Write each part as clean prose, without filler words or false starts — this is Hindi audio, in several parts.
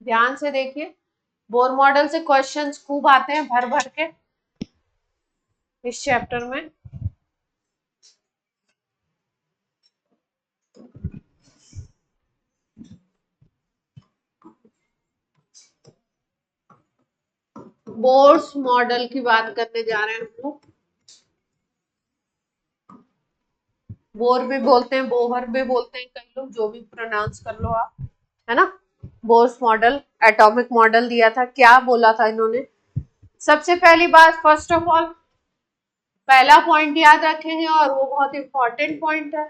ध्यान से देखिए, बोर मॉडल से क्वेश्चंस खूब आते हैं भर भर के इस चैप्टर में। बोर्स मॉडल की बात करने जा रहे हैं हम लोग। बोर भी बोलते हैं, बोहर भी बोलते हैं कई लोग, जो भी प्रोनाउंस कर लो आप, है ना। बोर्स मॉडल एटॉमिक मॉडल दिया था, क्या बोला था इन्होंने। सबसे पहली बात, फर्स्ट ऑफ ऑल पहला पॉइंट याद रखेंगे और वो बहुत इंपॉर्टेंट पॉइंट है।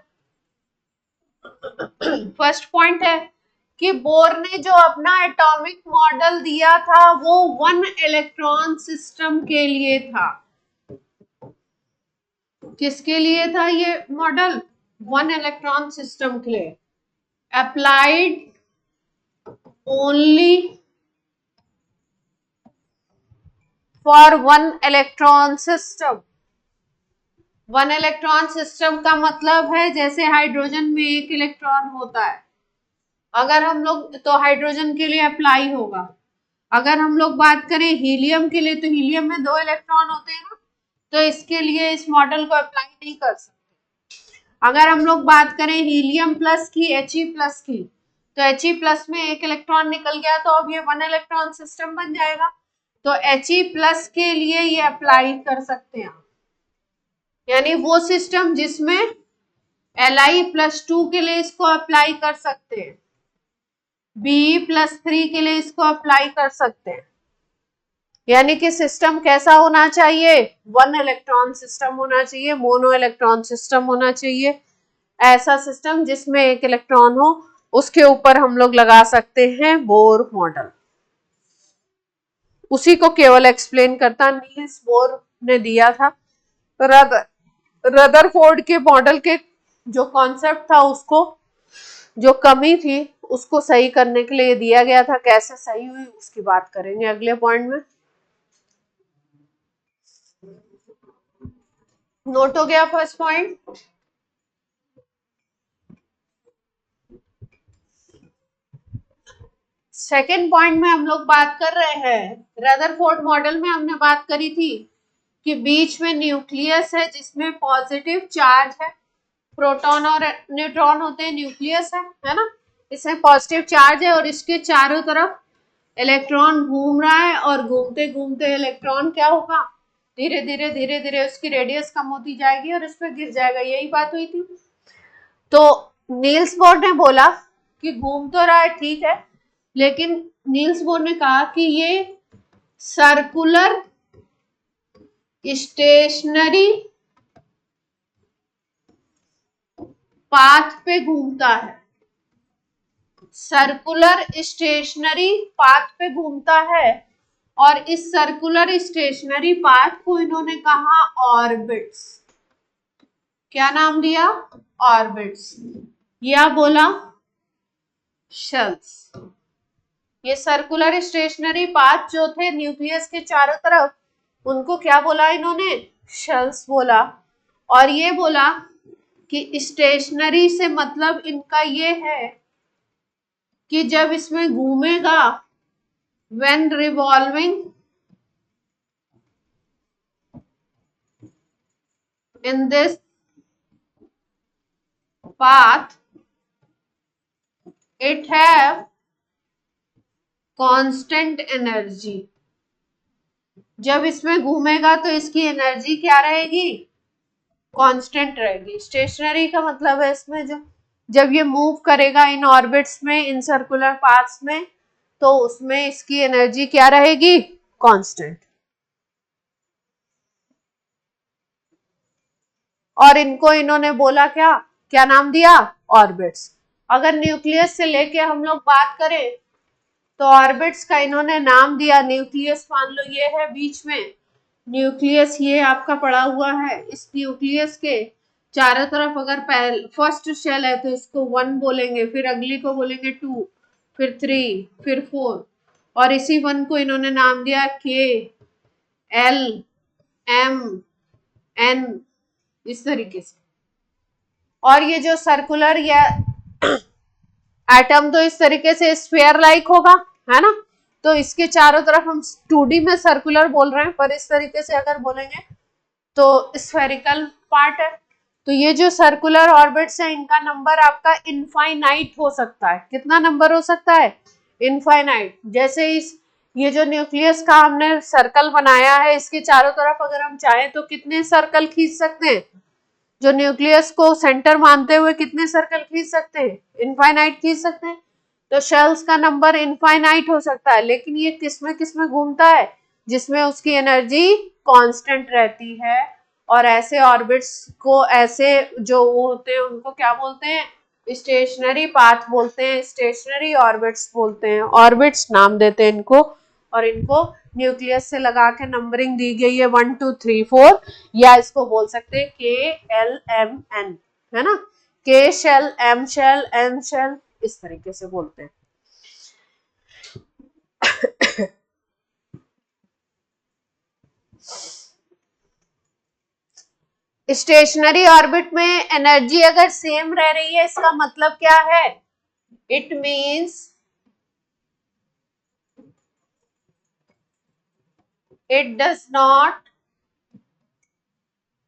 फर्स्ट पॉइंट है कि बोर ने जो अपना एटॉमिक मॉडल दिया था वो 1 इलेक्ट्रॉन सिस्टम के लिए था। किसके लिए था ये मॉडल? 1 इलेक्ट्रॉन सिस्टम के लिए। Applied only for 1 electron system. 1 electron system का मतलब है जैसे हाइड्रोजन में 1 इलेक्ट्रॉन होता है, अगर हम लोग तो हाइड्रोजन के लिए अप्लाई होगा। अगर हम लोग बात करें हीलियम के लिए, तो हीलियम में 2 इलेक्ट्रॉन होते हैं ना, तो इसके लिए इस मॉडल को अप्लाई नहीं कर सकते। अगर हम लोग बात करें हीलियम प्लस की, He प्लस की, तो He प्लस में 1 इलेक्ट्रॉन निकल गया तो अब ये 1 इलेक्ट्रॉन सिस्टम बन जाएगा। तो He प्लस के लिए ये अप्लाई कर सकते हैं, यानी वो सिस्टम जिसमें Li+2 के लिए इसको अप्लाई कर सकते हैं, Be+3 के लिए इसको अप्लाई कर सकते हैं। यानी कि सिस्टम कैसा होना चाहिए? 1 इलेक्ट्रॉन सिस्टम होना चाहिए, मोनो इलेक्ट्रॉन सिस्टम होना चाहिए। ऐसा सिस्टम जिसमें 1 इलेक्ट्रॉन हो, उसके ऊपर हम लोग लगा सकते हैं बोर मॉडल। उसी को केवल एक्सप्लेन करता नील्स बोर ने दिया था। रदरफोर्ड के मॉडल के जो कॉन्सेप्ट था, उसको जो कमी थी उसको सही करने के लिए दिया गया था। कैसे सही हुई उसकी बात करेंगे अगले पॉइंट में। नोट हो गया फर्स्ट पॉइंट। सेकेंड पॉइंट में हम लोग बात कर रहे हैं, रदरफोर्ड मॉडल में हमने बात करी थी कि बीच में न्यूक्लियस है जिसमें पॉजिटिव चार्ज है, प्रोटॉन और न्यूट्रॉन होते हैं, न्यूक्लियस है ना। इसमें पॉजिटिव चार्ज है और इसके चारों तरफ इलेक्ट्रॉन घूम रहा है, और घूमते घूमते इलेक्ट्रॉन क्या होगा, धीरे धीरे धीरे धीरे उसकी रेडियस कम होती जाएगी और इस पर गिर जाएगा। यही बात हुई थी। तो नील्स बोर ने बोला कि घूम तो रहा है, ठीक है, लेकिन नील्स बोर ने कहा कि ये सर्कुलर स्टेशनरी पाथ पे घूमता है, सर्कुलर स्टेशनरी पाथ पे घूमता है। और इस सर्कुलर स्टेशनरी पाथ को इन्होंने कहा ऑर्बिट्स। क्या नाम दिया? ऑर्बिट्स, या बोला शेल्स। ये सर्कुलर स्टेशनरी पाथ जो थे न्यूक्लियस के चारों तरफ, उनको क्या बोला इन्होंने? शेल्स बोला। और ये बोला कि स्टेशनरी से मतलब इनका ये है कि जब इसमें घूमेगा, when revolving in this path it have constant energy. जब इसमें घूमेगा तो इसकी एनर्जी क्या रहेगी? कांस्टेंट रहेगी। स्टेशनरी का मतलब है इसमें जब ये मूव करेगा इन ऑर्बिट्स में, इन सर्कुलर पाथ्स में, तो उसमें इसकी एनर्जी क्या रहेगी? कांस्टेंट। और इनको इन्होंने बोला क्या, क्या नाम दिया? ऑर्बिट्स। अगर न्यूक्लियस से लेके हम लोग बात करें तो ऑर्बिट्स का इन्होंने नाम दिया। न्यूक्लियस मान लो ये है बीच में, न्यूक्लियस ये आपका पड़ा हुआ है। इस न्यूक्लियस के चारों तरफ अगर फर्स्ट शेल है तो इसको 1 बोलेंगे, फिर अगली को बोलेंगे 2, फिर 3, फिर 4, और इसी 1 को इन्होंने नाम दिया KLMN, इस तरीके से। और ये जो सर्कुलर या एटम तो इस तरीके से स्फीयर लाइक होगा, है ना। तो इसके चारों तरफ हम 2D में सर्कुलर बोल रहे हैं, पर इस तरीके से अगर बोलेंगे तो स्फेरिकल पार्ट है। तो ये जो सर्कुलर ऑर्बिट्स है इनका नंबर आपका इनफाइनाइट हो सकता है। कितना नंबर हो सकता है? इनफाइनाइट। जैसे इस ये जो न्यूक्लियस का हमने सर्कल बनाया है, इसके चारों तरफ अगर हम चाहें तो कितने सर्कल खींच सकते हैं? जो न्यूक्लियस को सेंटर मानते हुए कितने सर्कल खींच सकते हैं? इनफाइनाइट खींच सकते हैं। तो शेल्स का नंबर इनफाइनाइट हो सकता है, लेकिन ये किसमें घूमता है? जिसमें उसकी एनर्जी कांस्टेंट रहती है। और ऐसे ऑर्बिट्स को, ऐसे जो वो होते हैं उनको क्या बोलते हैं? स्टेशनरी पाथ बोलते हैं, स्टेशनरी ऑर्बिट्स बोलते हैं। ऑर्बिट्स नाम देते हैं इनको, और इनको न्यूक्लियस से लगा के नंबरिंग दी गई है 1 2 3 4, या इसको बोल सकते हैं KLMN, है ना। K shell, M shell, N shell, इस तरीके से बोलते हैं। स्टेशनरी ऑर्बिट में एनर्जी अगर सेम रह रही है, इसका मतलब क्या है? It means it does not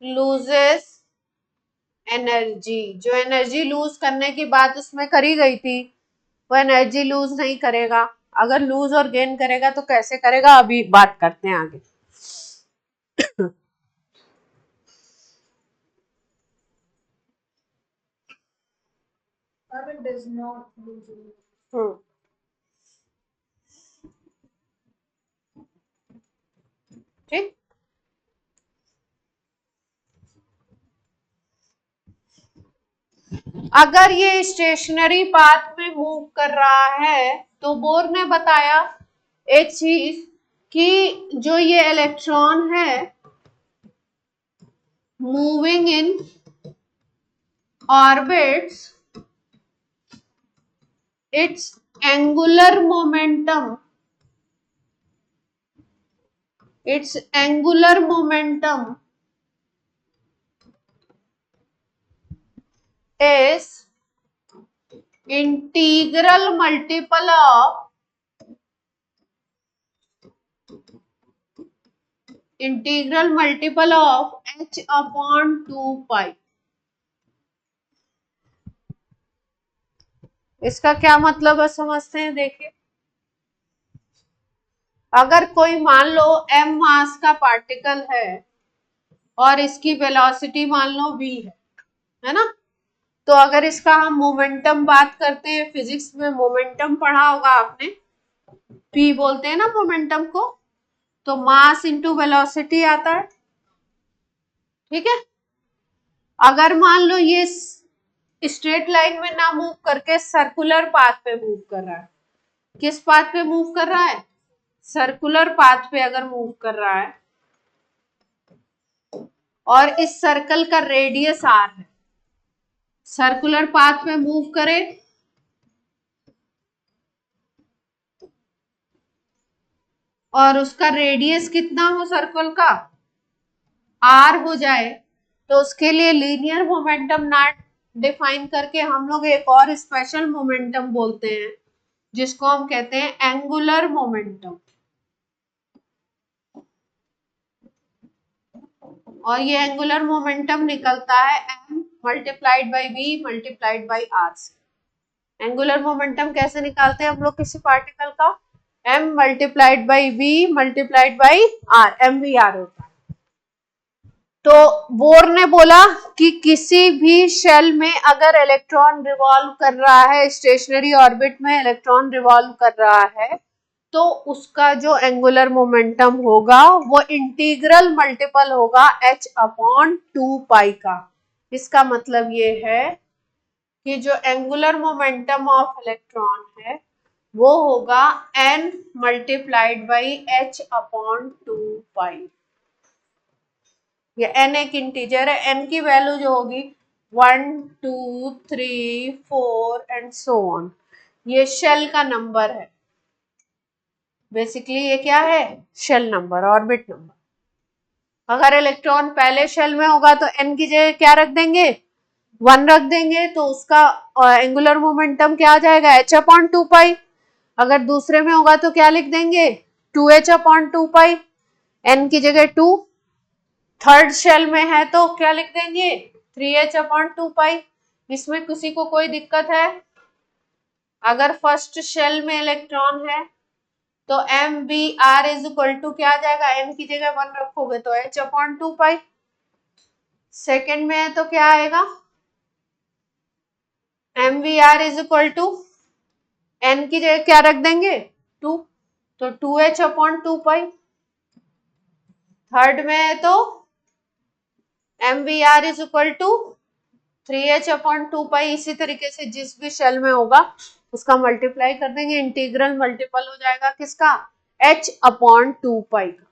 loses energy. जो एनर्जी लूज करने की बात उसमें करी गई थी, वो एनर्जी लूज नहीं करेगा। अगर लूज और गेन करेगा तो कैसे करेगा, अभी बात करते हैं आगे। ठीक। अगर ये स्टेशनरी पाथ में मूव कर रहा है, तो बोर ने बताया एक चीज कि जो ये इलेक्ट्रॉन है moving in orbits, its angular momentum is integral multiple of h/2 pi। इसका क्या मतलब है समझते हैं। देखिए, अगर कोई मान लो m मास का पार्टिकल है और इसकी वेलोसिटी मान लो v है ना। तो अगर इसका हम मोमेंटम बात करते हैं, फिजिक्स में मोमेंटम पढ़ा होगा आपने, p बोलते हैं ना मोमेंटम को। तो मास इंटू वेलोसिटी आता है, ठीक है। अगर मान लो ये स्ट्रेट लाइन में ना मूव करके सर्कुलर पाथ पे मूव कर रहा है, किस पाथ पे मूव कर रहा है? सर्कुलर पाथ पे अगर मूव कर रहा है, और इस सर्कल का रेडियस r है, सर्कुलर पाथ पे मूव करे और उसका रेडियस कितना हो सर्कल का? r हो जाए, तो उसके लिए लीनियर मोमेंटम ना डिफाइन करके हम लोग एक और स्पेशल मोमेंटम बोलते हैं, जिसको हम कहते हैं एंगुलर मोमेंटम। और ये एंगुलर मोमेंटम निकलता है m multiplied by v multiplied by r से। एंगुलर मोमेंटम कैसे निकालते हैं हम लोग किसी पार्टिकल का? m multiplied by v multiplied by r, mvr होता है। तो बोर ने बोला कि किसी भी शेल में अगर इलेक्ट्रॉन रिवॉल्व कर रहा है, स्टेशनरी ऑर्बिट में इलेक्ट्रॉन रिवॉल्व कर रहा है, तो उसका जो एंगुलर मोमेंटम होगा वो इंटीग्रल मल्टीपल होगा h/2 पाई का। इसका मतलब ये है कि जो एंगुलर मोमेंटम ऑफ इलेक्ट्रॉन है वो होगा n मल्टीप्लाइड बाई h/2 पाई। ये n एक इंटीजर है, n की वैल्यू जो होगी 1 2 3 4 एंड सो ऑन, ये शेल का नंबर है। बेसिकली ये क्या है? Shell number, orbit number. अगर इलेक्ट्रॉन पहले शेल में होगा तो n की जगह क्या रख देंगे? 1 रख देंगे, तो उसका एंगुलर मोमेंटम क्या आ जाएगा? h/2 पाई। अगर दूसरे में होगा तो क्या लिख देंगे 2h/2 पाई, n की जगह 2। थर्ड शेल में है तो क्या लिख देंगे 3h/2 पाई। इसमें किसी को कोई दिक्कत है? अगर फर्स्ट शेल में इलेक्ट्रॉन है तो MBr इज इक्वल टू क्या आ जाएगा, n की जगह 1 रखोगे तो h/2 पाई। सेकेंड में है तो क्या आएगा MVr is equal to n की जगह क्या रख देंगे 2, तो 2h/2 पाई। थर्ड में है तो MVr is equal to 3h/2 pi. इसी तरीके से जिस भी शेल में होगा उसका मल्टीप्लाई कर देंगे, इंटीग्रल मल्टीपल हो जाएगा किसका h/2 पाई का।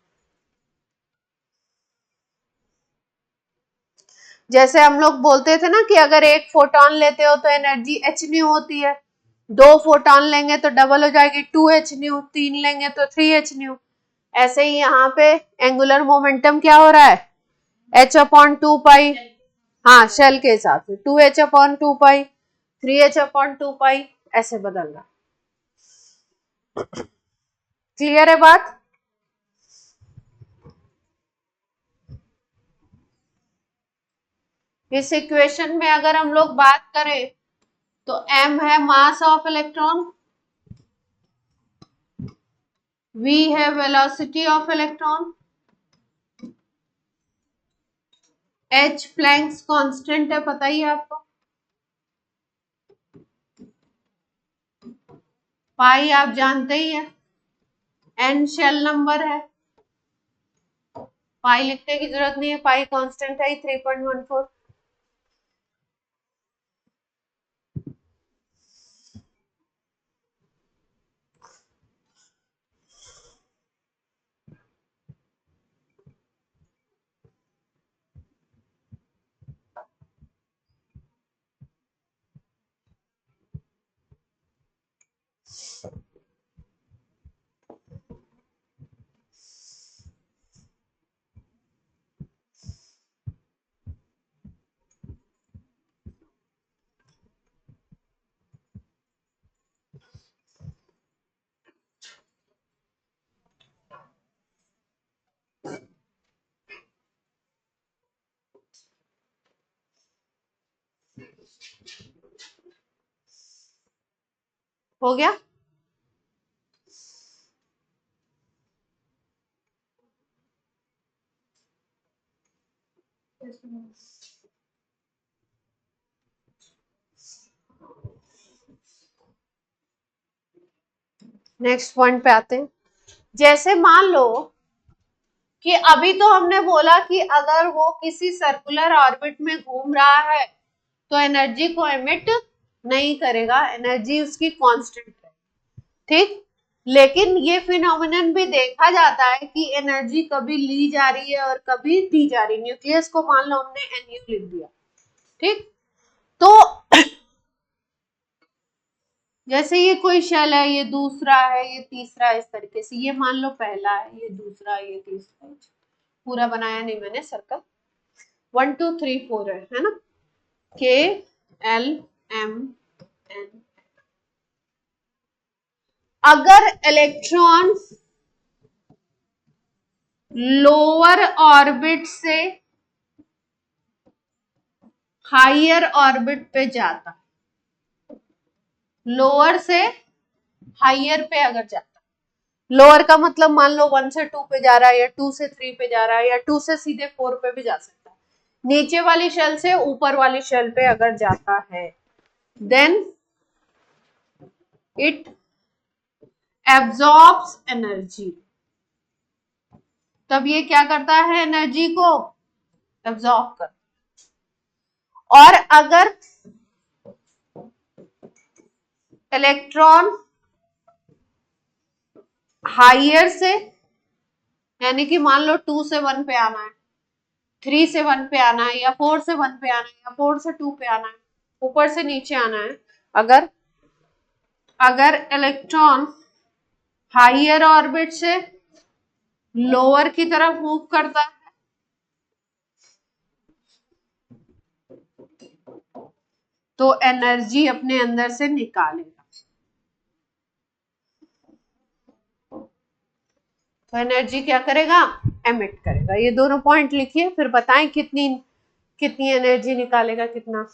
जैसे हम लोग बोलते थे ना कि अगर एक फोटोन लेते हो तो एनर्जी h न्यू होती है, 2 फोटोन लेंगे तो डबल हो जाएगी 2h न्यू, 3 लेंगे तो 3h न्यू। ऐसे ही यहाँ पे एंगुलर मोमेंटम क्या हो रहा है h/2 पाई। हाँ शेल के हिसाब से 2h/2 पाई, 3h/2 पाई ऐसे बदल रहा। क्लियर है बात? इस इक्वेशन में अगर हम लोग बात करें तो m है मास ऑफ इलेक्ट्रॉन, v है velocity of electron, h Planck's constant है पता ही है आपको, पाई आप जानते ही है, n शेल नंबर है, पाई लिखने की जरूरत नहीं है, पाई कांस्टेंट है 3.14। हो गया? नेक्स्ट पॉइंट पे आते हैं। जैसे मान लो कि अभी तो हमने बोला कि अगर वो किसी सर्कुलर ऑर्बिट में घूम रहा है तो एनर्जी को एमिट नहीं करेगा, एनर्जी उसकी कांस्टेंट है, ठीक। लेकिन ये फिनोमिनन भी देखा जाता है कि एनर्जी कभी ली जा रही है और कभी दी जा रही है। न्यूक्लियस को मान लो हमने NU लिख दिया, ठीक। तो जैसे ये कोई शेल है, ये दूसरा है, ये तीसरा है, इस तरीके से ये मान लो पहला है, ये दूसरा, ये तीसरा है। पूरा बनाया नहीं मैंने सर्कल, 1 2 3 4 है ना, K L M N। अगर इलेक्ट्रॉन लोअर ऑर्बिट से हायर ऑर्बिट पे जाता, लोअर से हायर पे अगर जाता, लोअर का मतलब मान लो 1 से 2 पे जा रहा है या 2 से 3 पे जा रहा है या 2 से सीधे 4 पे भी जा सकता है, नीचे वाली शेल से ऊपर वाली शेल पे अगर जाता है, देन इट एब्जॉर्ब्स एनर्जी। तब ये क्या करता है, एनर्जी को एब्जॉर्ब कर। और अगर इलेक्ट्रॉन हायर से, यानी कि मान लो 2 से 1 पे आना है, 3 से 1 पे आना है, या 4 से 1 पे आना है, या 4 से 2 पे आना है, ऊपर से नीचे आना है, अगर अगर इलेक्ट्रॉन हायर ऑर्बिट से लोअर की तरफ मूव करता है तो एनर्जी अपने अंदर से निकालेगा। तो एनर्जी क्या करेगा, एमिट करेगा। ये दोनों पॉइंट लिखिए, फिर बताएं कितनी कितनी एनर्जी निकालेगा, कितना।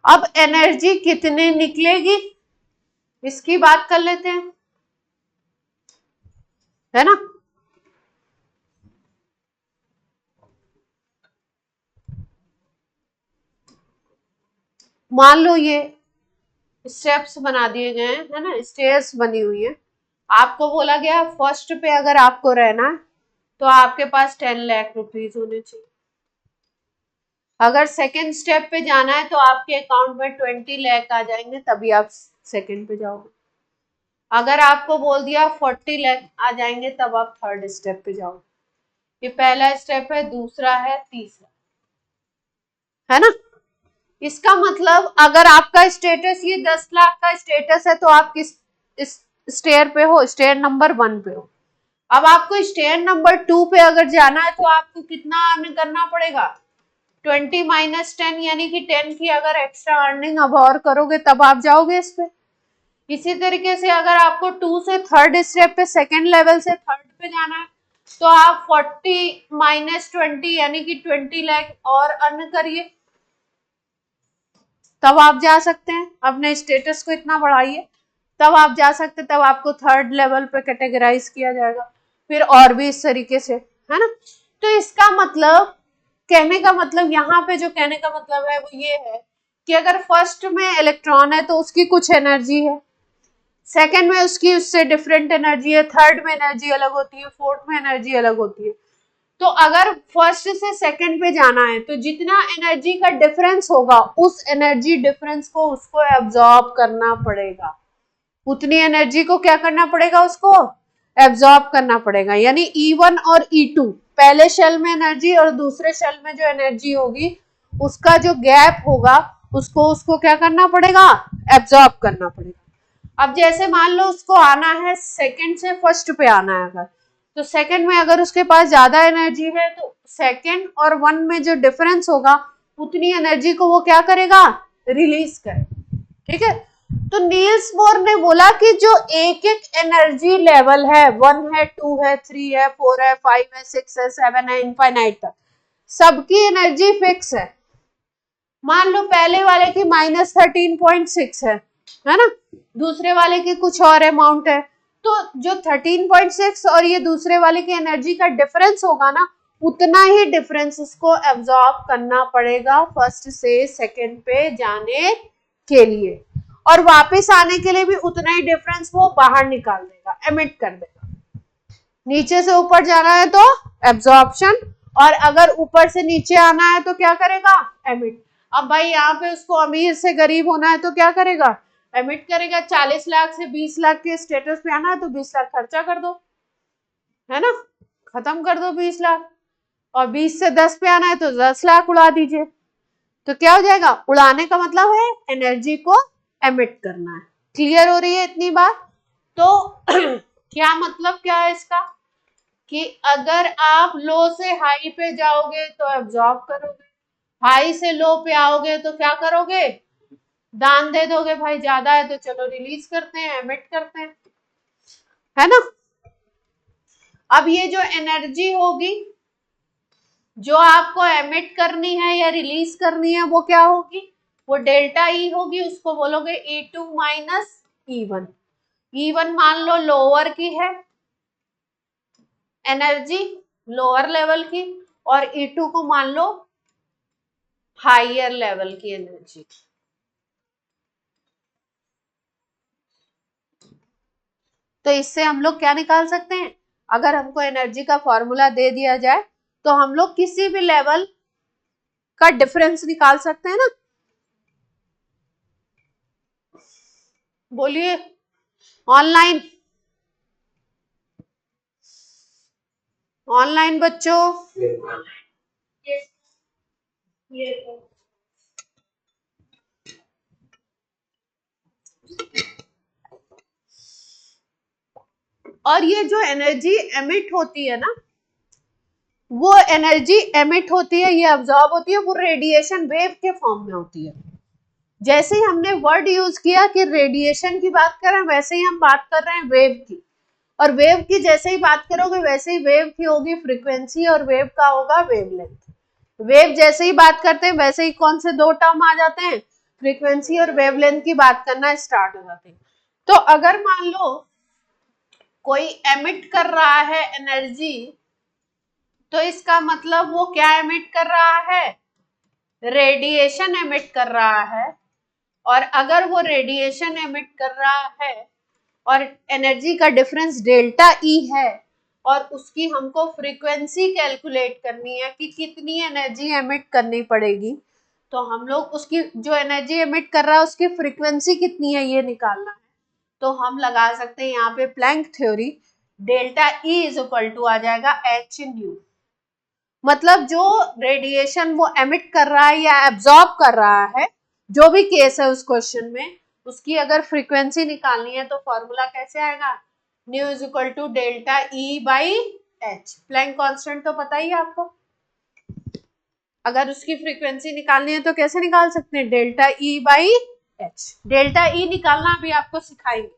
अब एनर्जी कितने निकलेगी इसकी बात कर लेते हैं, है ना। मान लो ये स्टेप्स बना दिए गए हैं, है ना, स्टेयर्स बनी हुई है। आपको बोला गया फर्स्ट पे अगर आपको रहना है तो आपके पास 10 लाख रुपीज होने चाहिए। अगर सेकंड स्टेप पे जाना है तो आपके अकाउंट में 20 लाख आ जाएंगे, तभी आप सेकंड पे जाओगे। अगर आपको बोल दिया 40 लाख आ जाएंगे, तब आप थर्ड स्टेप पे जाओगे। ये पहला स्टेप है, दूसरा है, तीसरा, है ना। इसका मतलब अगर आपका स्टेटस ये 10 लाख का स्टेटस है तो आप किस इस स्टेयर पे हो, स्टेयर नंबर 1 पे हो। अब आपको स्टेयर नंबर 2 पे अगर जाना है तो आपको कितना अर्न करना पड़ेगा, 20 माइनस 10, यानी कि 10 की अगर एक्स्ट्रा अर्निंग अब और करोगे तब आप जाओगे इस पे। इसी तरीके से अगर आपको 2 से थर्ड स्टेप पे, सेकेंड लेवल से थर्ड पे जाना है तो आप 40 माइनस 20 यानी कि 20 लाख और अर्न करिए, तब आप जा सकते हैं। अपने स्टेटस को इतना बढ़ाइए, तब आप जा सकते हैं, तब आपको थर्ड लेवल पे कैटेगराइज किया जाएगा, फिर और भी इस तरीके से, है ना। तो इसका मतलब, कहने का मतलब, यहाँ पे जो कहने का मतलब है वो ये है कि अगर फर्स्ट में इलेक्ट्रॉन है तो उसकी कुछ एनर्जी है, सेकंड में उसकी उससे डिफरेंट एनर्जी है, थर्ड में एनर्जी अलग होती है, फोर्थ में एनर्जी अलग होती है। तो अगर फर्स्ट से सेकंड पे जाना है तो जितना एनर्जी का डिफरेंस होगा उस एनर्जी डिफरेंस को उसको एब्जॉर्ब करना पड़ेगा, उतनी एनर्जी को क्या करना पड़ेगा, उसको एब्जॉर्ब करना पड़ेगा। यानी E1 और E2, पहले शेल में एनर्जी और दूसरे शेल में जो एनर्जी होगी उसका जो गैप होगा उसको क्या करना पड़ेगा, एब्जॉर्ब करना पड़ेगा। अब जैसे मान लो उसको आना है सेकंड से फर्स्ट पे आना है, अगर तो सेकंड में अगर उसके पास ज्यादा एनर्जी है तो सेकंड और 1 में जो डिफरेंस होगा उतनी एनर्जी को वो क्या करेगा, रिलीज करेगा। ठीक है। तो नील्स बोर ने बोला कि जो एक एक एनर्जी लेवल है, 1 है, 2 है, 3 है, 4 है, 5 है, 6 है, 7 है, इनफाइनाइट तक सबकी एनर्जी फिक्स है। मान लो पहले वाले की -13.6 है ना, दूसरे वाले की कुछ और अमाउंट है, तो जो 13.6 और ये दूसरे वाले की एनर्जी का डिफरेंस होगा ना, उतना ही डिफरेंस उसको एब्जॉर्ब करना पड़ेगा फर्स्ट से सेकंड पे जाने के लिए, और वापस आने के लिए भी उतना ही डिफरेंस वो बाहर निकाल देगा, एमिट कर देगा। नीचे से ऊपर जाना है तो एब्जॉर्प्शन, और अगर ऊपर से नीचे आना है तो क्या करेगा, एमिट। अब भाई यहाँ पे उसको अमीर से गरीब होना है तो क्या करेगा, एमिट करेगा। 40 लाख से 20 लाख के स्टेटस पे आना है तो 20 लाख खर्चा कर दो, है ना, खत्म कर दो 20 लाख। और 20 से 10 पे आना है तो 10 लाख उड़ा दीजिए। तो क्या हो जाएगा, उड़ाने का मतलब है एनर्जी को एमिट करना है। क्लियर हो रही है इतनी बात। तो क्या मतलब क्या है इसका, कि अगर आप लो से हाई पे जाओगे तो एब्जॉर्ब करोगे, हाई से लो पे आओगे तो क्या करोगे, दान दे दोगे। भाई ज्यादा है तो चलो रिलीज करते हैं, एमिट करते हैं, है ना। अब ये जो एनर्जी होगी जो आपको एमिट करनी है या रिलीज करनी है वो क्या होगी, वो डेल्टा ई होगी, उसको बोलोगे E2 माइनस E1। E1 मान लो लोअर की है एनर्जी, लोअर लेवल की, और E2 को मान लो हायर लेवल की एनर्जी। तो इससे हम लोग क्या निकाल सकते हैं, अगर हमको एनर्जी का फॉर्मूला दे दिया जाए तो हम लोग किसी भी लेवल का डिफरेंस निकाल सकते हैं ना। बोलिए ऑनलाइन। ऑनलाइन बच्चों? और ये जो एनर्जी एमिट होती है ना, वो एनर्जी एमिट होती है, ये अब्सॉर्ब होती है, वो रेडिएशन वेव के फॉर्म में होती है। जैसे ही हमने वर्ड यूज किया कि रेडिएशन की बात कर रहे हैं, वैसे ही हम बात कर रहे हैं वेव की। और वेव की जैसे ही बात करोगे वैसे ही वेव की होगी फ्रीक्वेंसी और वेव का होगा वेवलेंथ। वेव जैसे ही बात करते हैं वैसे ही कौन से दो टर्म आ जाते हैं, फ्रीक्वेंसी और वेवलेंथ की बात करना स्टार्ट हो जाते हैं। तो अगर मान लो कोई एमिट कर रहा है एनर्जी, तो इसका मतलब वो क्या एमिट कर रहा है, रेडिएशन एमिट कर रहा है। और अगर वो रेडिएशन एमिट कर रहा है और एनर्जी का डिफरेंस डेल्टा ई है और उसकी हमको फ्रीक्वेंसी कैलकुलेट करनी है कि कितनी एनर्जी एमिट करनी पड़ेगी, तो हम लोग उसकी जो एनर्जी एमिट कर रहा है उसकी फ्रीक्वेंसी कितनी है ये निकालना है। तो हम लगा सकते हैं यहाँ पे Planck theory, delta E is equal to आ जाएगा एच न्यू। मतलब जो रेडिएशन वो एमिट कर रहा है या एब्जॉर्ब कर रहा है, जो भी केस है उस क्वेश्चन में, उसकी अगर फ्रीक्वेंसी निकालनी है तो फॉर्मूला कैसे आएगा, nu is equal to delta E by h. Planck constant तो पता ही है आपको, अगर उसकी फ्रीक्वेंसी निकालनी है तो कैसे निकाल सकते हैं, delta E by H. Delta E निकालना भी आपको सिखाएंगे।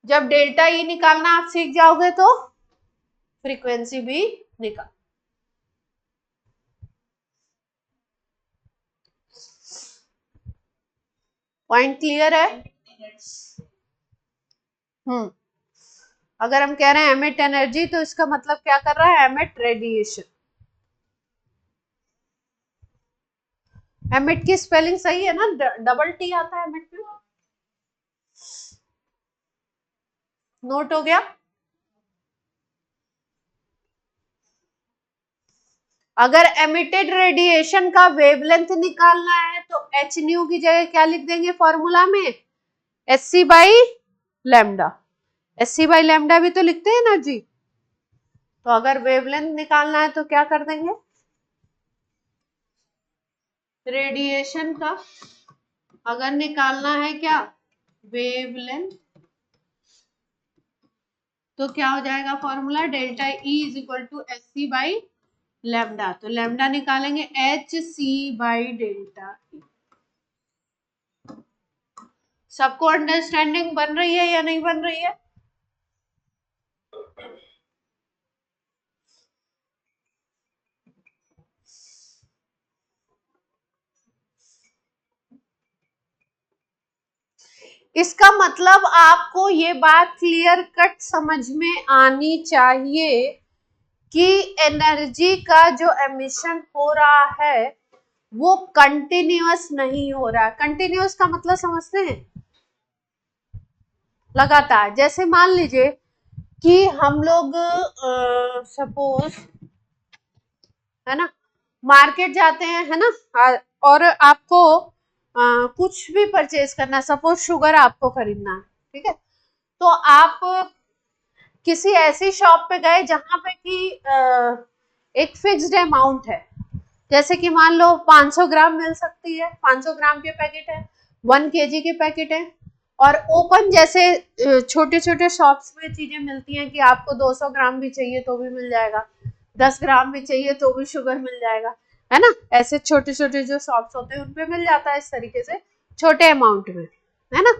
जब डेल्टा ई निकालना आप सीख जाओगे तो फ्रीक्वेंसी भी निकाल। पॉइंट क्लियर है? अगर हम कह रहे हैं एमिट एनर्जी तो इसका मतलब क्या कर रहा है, एमिट रेडिएशन। एमिट की स्पेलिंग सही है ना, डबल टी आता है एमिट में। नोट हो गया? अगर एमिटेड रेडिएशन का वेवलेंथ निकालना है तो एच न्यू की जगह क्या लिख देंगे फॉर्मूला में, h c by lambda. H c by lambda भी तो लिखते हैं ना जी। तो अगर वेवलेंथ निकालना है तो क्या कर देंगे, रेडिएशन का अगर निकालना है क्या, वेवलेंथ, तो क्या हो जाएगा formula, delta E is equal to h c by lambda. तो लैम्डा निकालेंगे h c by delta E. सबको अंडरस्टैंडिंग बन रही है या नहीं बन रही है? इसका मतलब आपको ये बात क्लियर कट समझ में आनी चाहिए कि एनर्जी का जो एमिशन हो रहा है वो कंटिन्यूअस नहीं हो रहा। कंटिन्यूअस का मतलब समझते हैं, लगातार। जैसे मान लीजिए कि हम लोग सपोज है ना मार्केट जाते हैं, है ना, और आपको कुछ भी परचेज करना है, सपोज शुगर आपको खरीदना है, ठीक है, तो आप किसी ऐसी शॉप पे गए जहां पे कि एक फिक्स्ड अमाउंट है, जैसे कि मान लो 500 ग्राम मिल सकती है, 500 ग्राम के पैकेट है, 1 केजी के पैकेट है। और ओपन जैसे छोटे छोटे शॉप्स में चीजें मिलती हैं कि आपको 200 ग्राम भी चाहिए तो भी मिल जाएगा, 10 ग्राम भी चाहिए तो भी शुगर मिल जाएगा, है ना। ऐसे छोटे छोटे जो शॉप्स होते हैं उनपे मिल जाता है इस तरीके से छोटे अमाउंट में, है ना।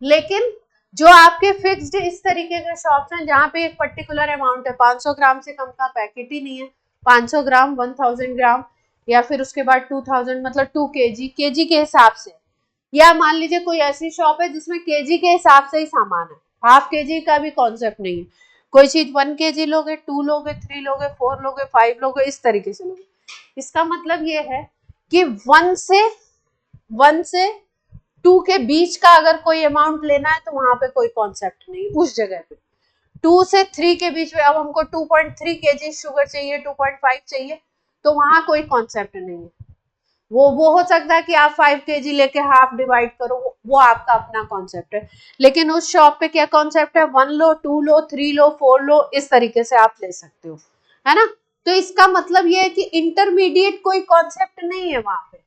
लेकिन जो आपके फिक्स्ड इस तरीके के शॉप्स हैं जहाँ पे एक पर्टिकुलर अमाउंट है, 500 ग्राम से कम का पैकेट ही नहीं है, 500 ग्राम, 1000 ग्राम, या फिर उसके बाद 2000, मतलब 2 केजी, केजी के हिसाब से। या मान लीजिए कोई ऐसी शॉप है जिसमें केजी के हिसाब से ही सामान है, हाफ केजी का भी कॉन्सेप्ट नहीं है, कोई चीज 1 केजी लोगे, 2 लोगे, 3 लोगे, 4 लोगे, 5 लोगे, इस तरीके से लोगे। इसका मतलब ये है कि 1 से 2 के बीच का अगर कोई अमाउंट लेना है तो वहां पे कोई कॉन्सेप्ट नहीं उस जगह पे। 2 से 3 के बीच में, अब हमको 2.3 केजी शुगर चाहिए, 2.5 चाहिए, तो वहां कोई कॉन्सेप्ट नहीं है। वो हो सकता है कि आप 5 kg लेके हाफ डिवाइड करो, वो आपका अपना कॉन्सेप्ट है, लेकिन उस शॉप पे क्या कॉन्सेप्ट है, 1 लो, 2 लो, 3 लो, 4 लो, इस तरीके से आप ले सकते हो, है ना। तो इसका मतलब ये है कि इंटरमीडिएट कोई कॉन्सेप्ट नहीं है वहां पे।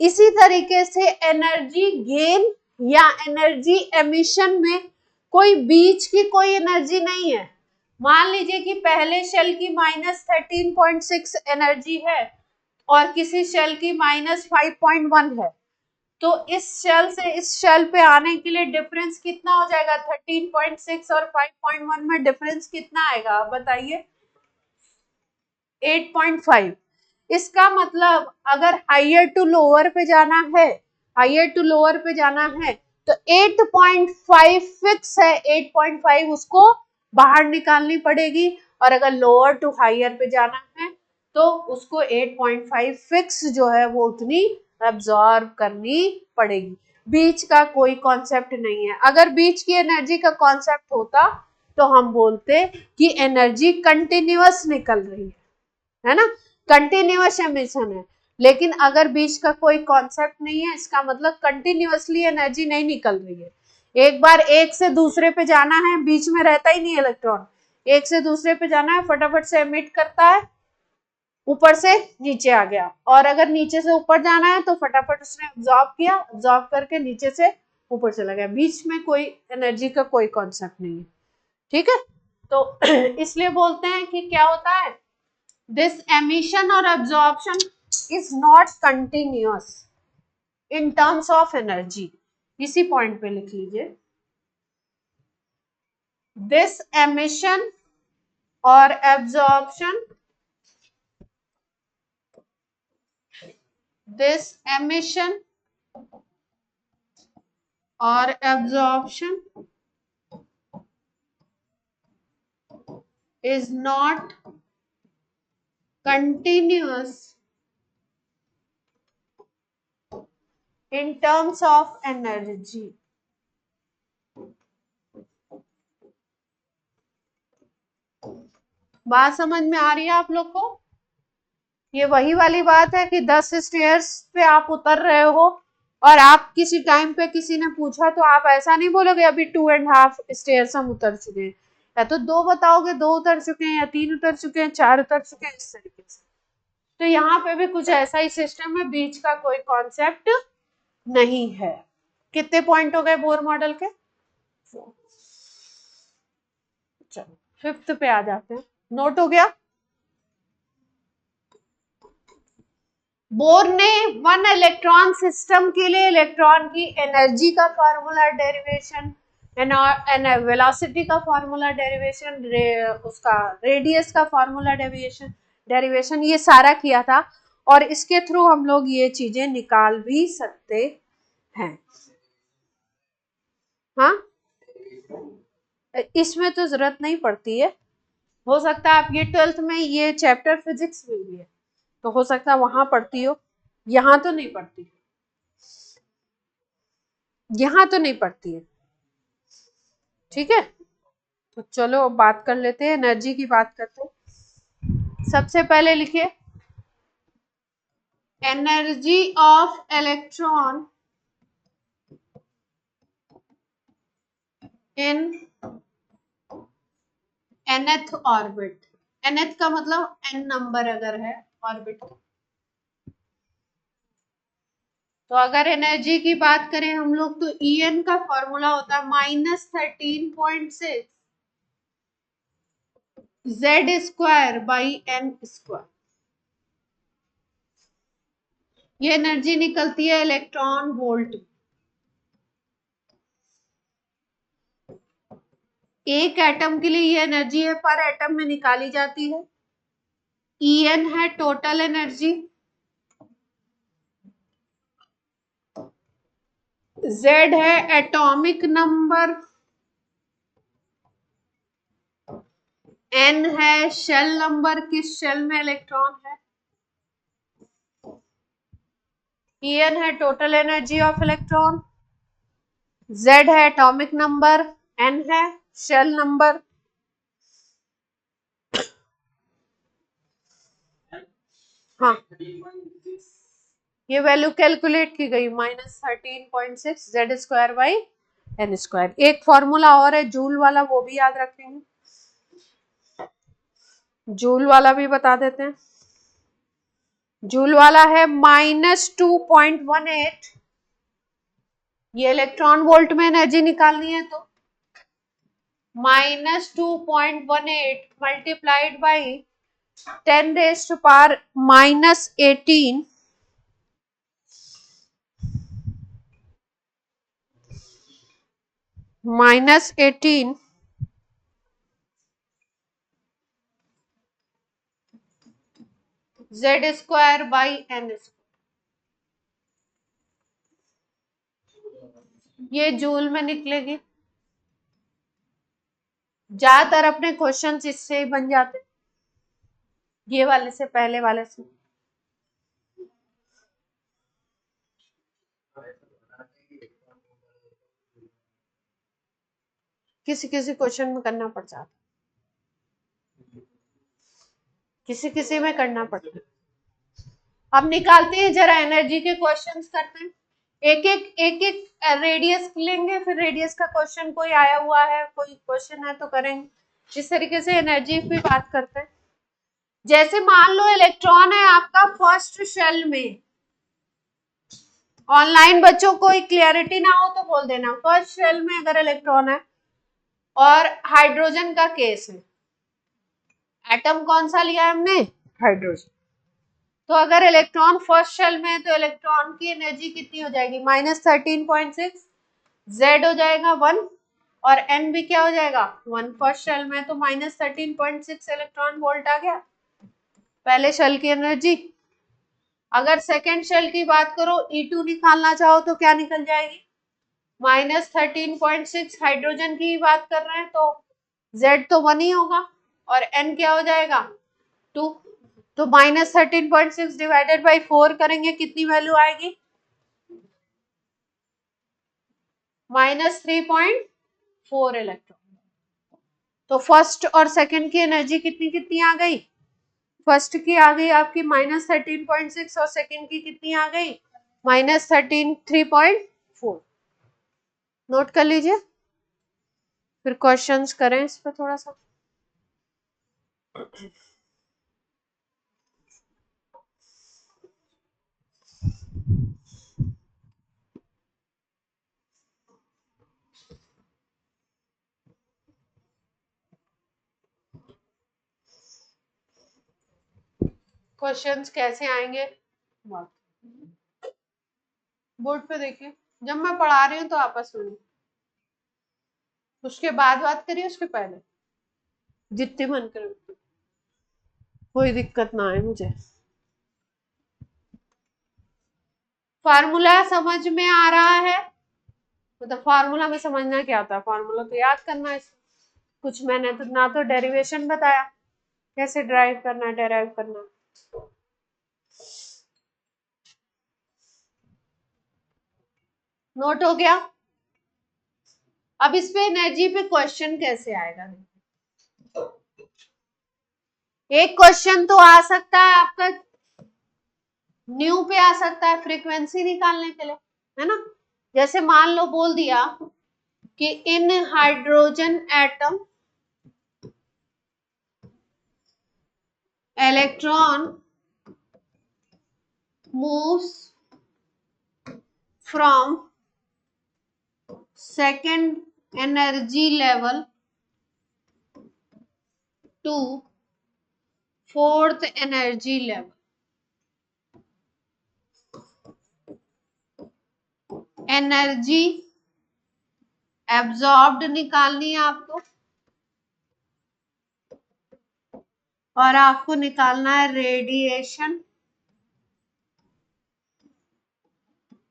इसी तरीके से एनर्जी गेन या एनर्जी एमिशन में कोई बीच की कोई एनर्जी नहीं है। मान लीजिए कि पहले शेल की -13.6 एनर्जी है और किसी शेल की -5.1 है, तो इस शेल से इस शेल पे आने के लिए डिफरेंस कितना हो जाएगा, 13.6 और 5.1 में डिफरेंस कितना आएगा, आप बताइए, 8.5। इसका मतलब अगर हायर टू लोअर पे जाना है, हायर टू लोअर पे जाना है तो 8.5 फिक्स है, 8.5 उसको बाहर निकालनी पड़ेगी, और अगर लोअर टू हायर पे जाना है तो उसको 8.5 फिक्स जो है वो उतनी एब्जॉर्ब करनी पड़ेगी। बीच का कोई कॉन्सेप्ट नहीं है। अगर बीच की एनर्जी का कॉन्सेप्ट होता तो हम बोलते कि एनर्जी कंटिन्यूअस निकल रही है ना, कंटिन्यूअस एमिशन है। लेकिन अगर बीच का कोई कॉन्सेप्ट नहीं है, इसका मतलब कंटिन्यूअसली एनर्जी नहीं निकल रही है। एक बार एक से दूसरे पे जाना है, बीच में रहता ही नहीं इलेक्ट्रॉन, एक से दूसरे पे जाना है, फटाफट से एमिट करता है, ऊपर से नीचे आ गया, और अगर नीचे से ऊपर जाना है तो फटाफट उसने ऑब्जॉर्ब किया, ऑब्जॉर्ब करके नीचे से ऊपर चला गया। बीच में कोई एनर्जी का कोई कॉन्सेप्ट नहीं है, ठीक है। तो इसलिए बोलते हैं कि क्या होता है, this emission or absorption is not continuous in terms of energy। इसी पॉइंट पे लिख लीजिए, this emission or absorption, this emission or absorption is not continuous in terms of energy। बात समझ में आ रही है आप लोग को? ये वही वाली बात है कि 10 स्टेयर्स पे आप उतर रहे हो और आप किसी टाइम पे किसी ने पूछा तो आप ऐसा नहीं बोलोगे अभी 2.5 स्टेयर्स हम उतर चुके हैं, या तो 2 बताओगे, 2 उतर चुके हैं, या 3 उतर चुके हैं, 4 उतर चुके हैं, इस तरीके से। तो यहाँ पे भी कुछ ऐसा ही सिस्टम है, बीच का कोई कॉन्सेप्ट नहीं है। कितने पॉइंट हो गए बोर मॉडल के? चलो 5th पे आ जाते हैं। नोट हो गया? बोर ने 1 इलेक्ट्रॉन सिस्टम के लिए इलेक्ट्रॉन की एनर्जी का फॉर्मूला डेरिवेशन, वेलोसिटी का फॉर्मूला डेरिवेशन, उसका रेडियस का फॉर्मूला डेरिवेशन ये सारा किया था, और इसके थ्रू हम लोग ये चीजें निकाल भी सकते हैं। हाँ, इसमें तो जरूरत नहीं पड़ती है, हो सकता है आप ये 12th में ये चैप्टर फिजिक्स में भी है तो हो सकता है वहां पढ़ती हो, यहाँ तो नहीं पढ़ती, यहाँ तो नहीं पढ़ती है, ठीक है। तो चलो अब बात कर लेते हैं, एनर्जी की बात करते हैं। सबसे पहले लिखिए, energy of electron in nth orbit. nth का मतलब n नंबर अगर है ऑर्बिट, तो अगर एनर्जी की बात करें हम लोग तो En का फॉर्मूला होता है -13.6 Z² बाई n स्क्वायर। ये एनर्जी निकलती है इलेक्ट्रॉन वोल्ट। एक एटम के लिए ये एनर्जी है, पर एटम में निकाली जाती है। En है टोटल एनर्जी, Z है एटॉमिक नंबर, N है शेल नंबर, किस शेल में इलेक्ट्रॉन है, En है total energy of electron, Z है एटॉमिक नंबर, N है शेल नंबर। हाँ, ये वैल्यू कैलकुलेट की गई -13.6 Z square by N square. एक फॉर्मूला और है जूल वाला, वो भी याद रखेंगे, जूल वाला भी बता देते हैं। जूल वाला है -2.18, ये इलेक्ट्रॉन वोल्ट में एनर्जी निकालनी है तो -2.18 multiplied by 10⁻⁻18 -18 Z square by N square, ये जूल में निकलेगी। ज्यादातर अपने क्वेश्चन इससे ही बन जाते, ये वाले से, पहले वाले से। किसी किसी क्वेश्चन में करना पड़ जाता, किसी किसी में करना पड़ता है। अब निकालते हैं जरा, एनर्जी के क्वेश्चंस करते हैं। एक एक रेडियस लेंगे, फिर रेडियस का क्वेश्चन कोई आया हुआ है, कोई क्वेश्चन है तो करेंगे। इस तरीके से एनर्जी पे बात करते हैं। जैसे मान लो इलेक्ट्रॉन है आपका फर्स्ट शेल में, ऑनलाइन बच्चों को क्लियरिटी ना हो तो बोल देना, फर्स्ट शेल में अगर इलेक्ट्रॉन है और हाइड्रोजन का केस है, एटम कौन सा लिया है हमने, हाइड्रोजन। तो अगर इलेक्ट्रॉन फर्स्ट शेल में है तो इलेक्ट्रॉन की एनर्जी कितनी हो जाएगी, -13.6, जेड हो जाएगा 1 और एन भी क्या हो जाएगा 1। फर्स्ट शेल में तो -13.6 इलेक्ट्रॉन वोल्ट आ गया पहले शेल की एनर्जी। अगर सेकेंड शेल की बात करो, E2 निकालना चाहो तो क्या निकल जाएगी, -13.6 हाइड्रोजन की बात कर रहे हैं तो Z तो 1 ही होगा और N क्या हो जाएगा 2। तो -13.6 डिवाइडेड बाई 4 करेंगे, कितनी वैल्यू आएगी, -3.4 इलेक्ट्रॉन। तो फर्स्ट और सेकंड की एनर्जी कितनी कितनी आ गई, फर्स्ट की आ गई आपकी -13.6 और सेकंड की कितनी आ गई -3.4। नोट कर लीजिए, फिर क्वेश्चंस करें इस पर थोड़ा सा। क्वेश्चंस कैसे आएंगे बोर्ड पे देखिए, जब मैं पढ़ा रही हूँ तो आपस में, उसके बाद बात करिए, उसके पहले जितने मन करे, कोई दिक्कत ना आए मुझे। फार्मूला समझ में आ रहा है, मतलब फार्मूला में समझना क्या होता है, फार्मूला तो याद करना है। कुछ मैंने तो ना तो डेरिवेशन बताया कैसे ड्राइव करना, डेराइव करना। नोट हो गया। अब इस पे एनर्जी पे क्वेश्चन कैसे आएगा, एक क्वेश्चन तो आ सकता है आपका न्यू पे आ सकता है फ्रीक्वेंसी निकालने के लिए, है ना। जैसे मान लो बोल दिया कि in hydrogen atom electron moves from second energy level to fourth energy level. Energy absorbed निकालनी है आपको और आपको निकालना है रेडिएशन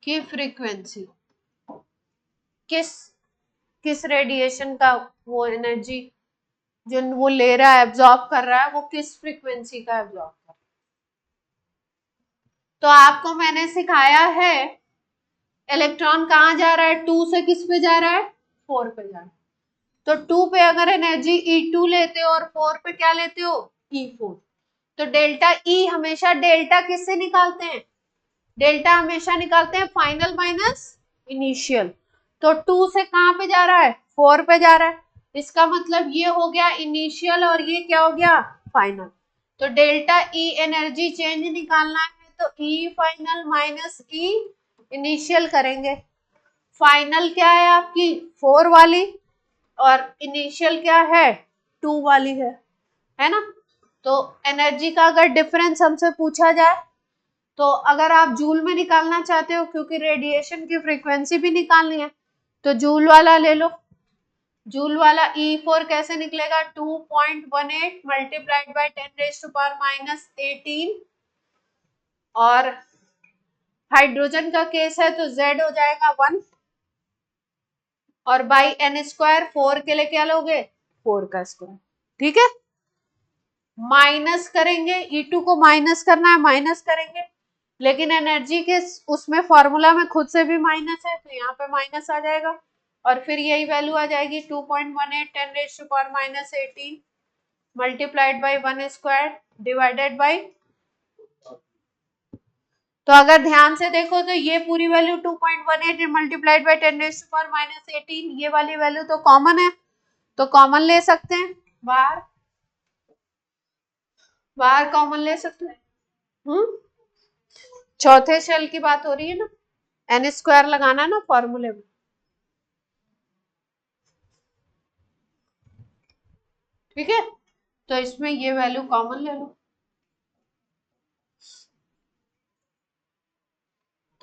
की फ्रीक्वेंसी, किस किस रेडिएशन का वो एनर्जी जो वो ले रहा है, एब्जॉर्ब कर रहा है, वो किस फ्रीक्वेंसी का एब्जॉर्ब कर रहा है। तो आपको मैंने सिखाया है इलेक्ट्रॉन कहाँ जा रहा है, 2 से किस पे जा रहा है, 4 पे जा रहा है। तो 2 पे अगर एनर्जी E2 लेते हो और 4 पे क्या लेते हो, E4, तो डेल्टा E हमेशा डेल्टा किससे निकालते हैं, डेल्टा हमेशा निकालते हैं फाइनल माइनस इनिशियल। तो 2 से कहां पे जा रहा है, 4 पे जा रहा है, इसका मतलब ये हो गया इनिशियल और ये क्या हो गया, फाइनल। तो डेल्टा ई एनर्जी चेंज निकालना है तो ई फाइनल माइनस ई इनिशियल करेंगे। फाइनल क्या है आपकी 4 वाली और इनिशियल क्या है 2 वाली है ना। तो एनर्जी का अगर डिफरेंस हमसे पूछा जाए तो अगर आप जूल में निकालना चाहते हो, क्योंकि रेडिएशन की फ्रीक्वेंसी भी निकालनी है, तो जूल वाला ले लो। जूल वाला E4 कैसे निकलेगा, 2.18 मल्टीप्लाइड बाय 10⁻⁻18। और हाइड्रोजन का केस है तो Z हो जाएगा 1 और बाई n स्क्वायर 4 के लिए क्या लोगे 4 का स्क्वायर। ठीक है, माइनस करेंगे, E2 को माइनस करना है, माइनस करेंगे, लेकिन एनर्जी के उसमें फॉर्मूला में खुद से भी माइनस है तो यहाँ पे माइनस आ जाएगा और फिर यही वैल्यू आ जाएगी 2.18 10⁻⁻18 multiplied by 1 square divided by. तो अगर ध्यान से देखो तो ये पूरी वैल्यू 2.18 मल्टीप्लाइड बाई 10⁻⁻18 ये वाली वैल्यू तो कॉमन है, तो कॉमन ले सकते हैं, बाहर बाहर कॉमन ले सकते हैं। चौथे शेल की बात हो रही है ना, एन स्क्वायर लगाना है ना फॉर्मूले में। ठीक है, तो इसमें ये वैल्यू कॉमन ले लो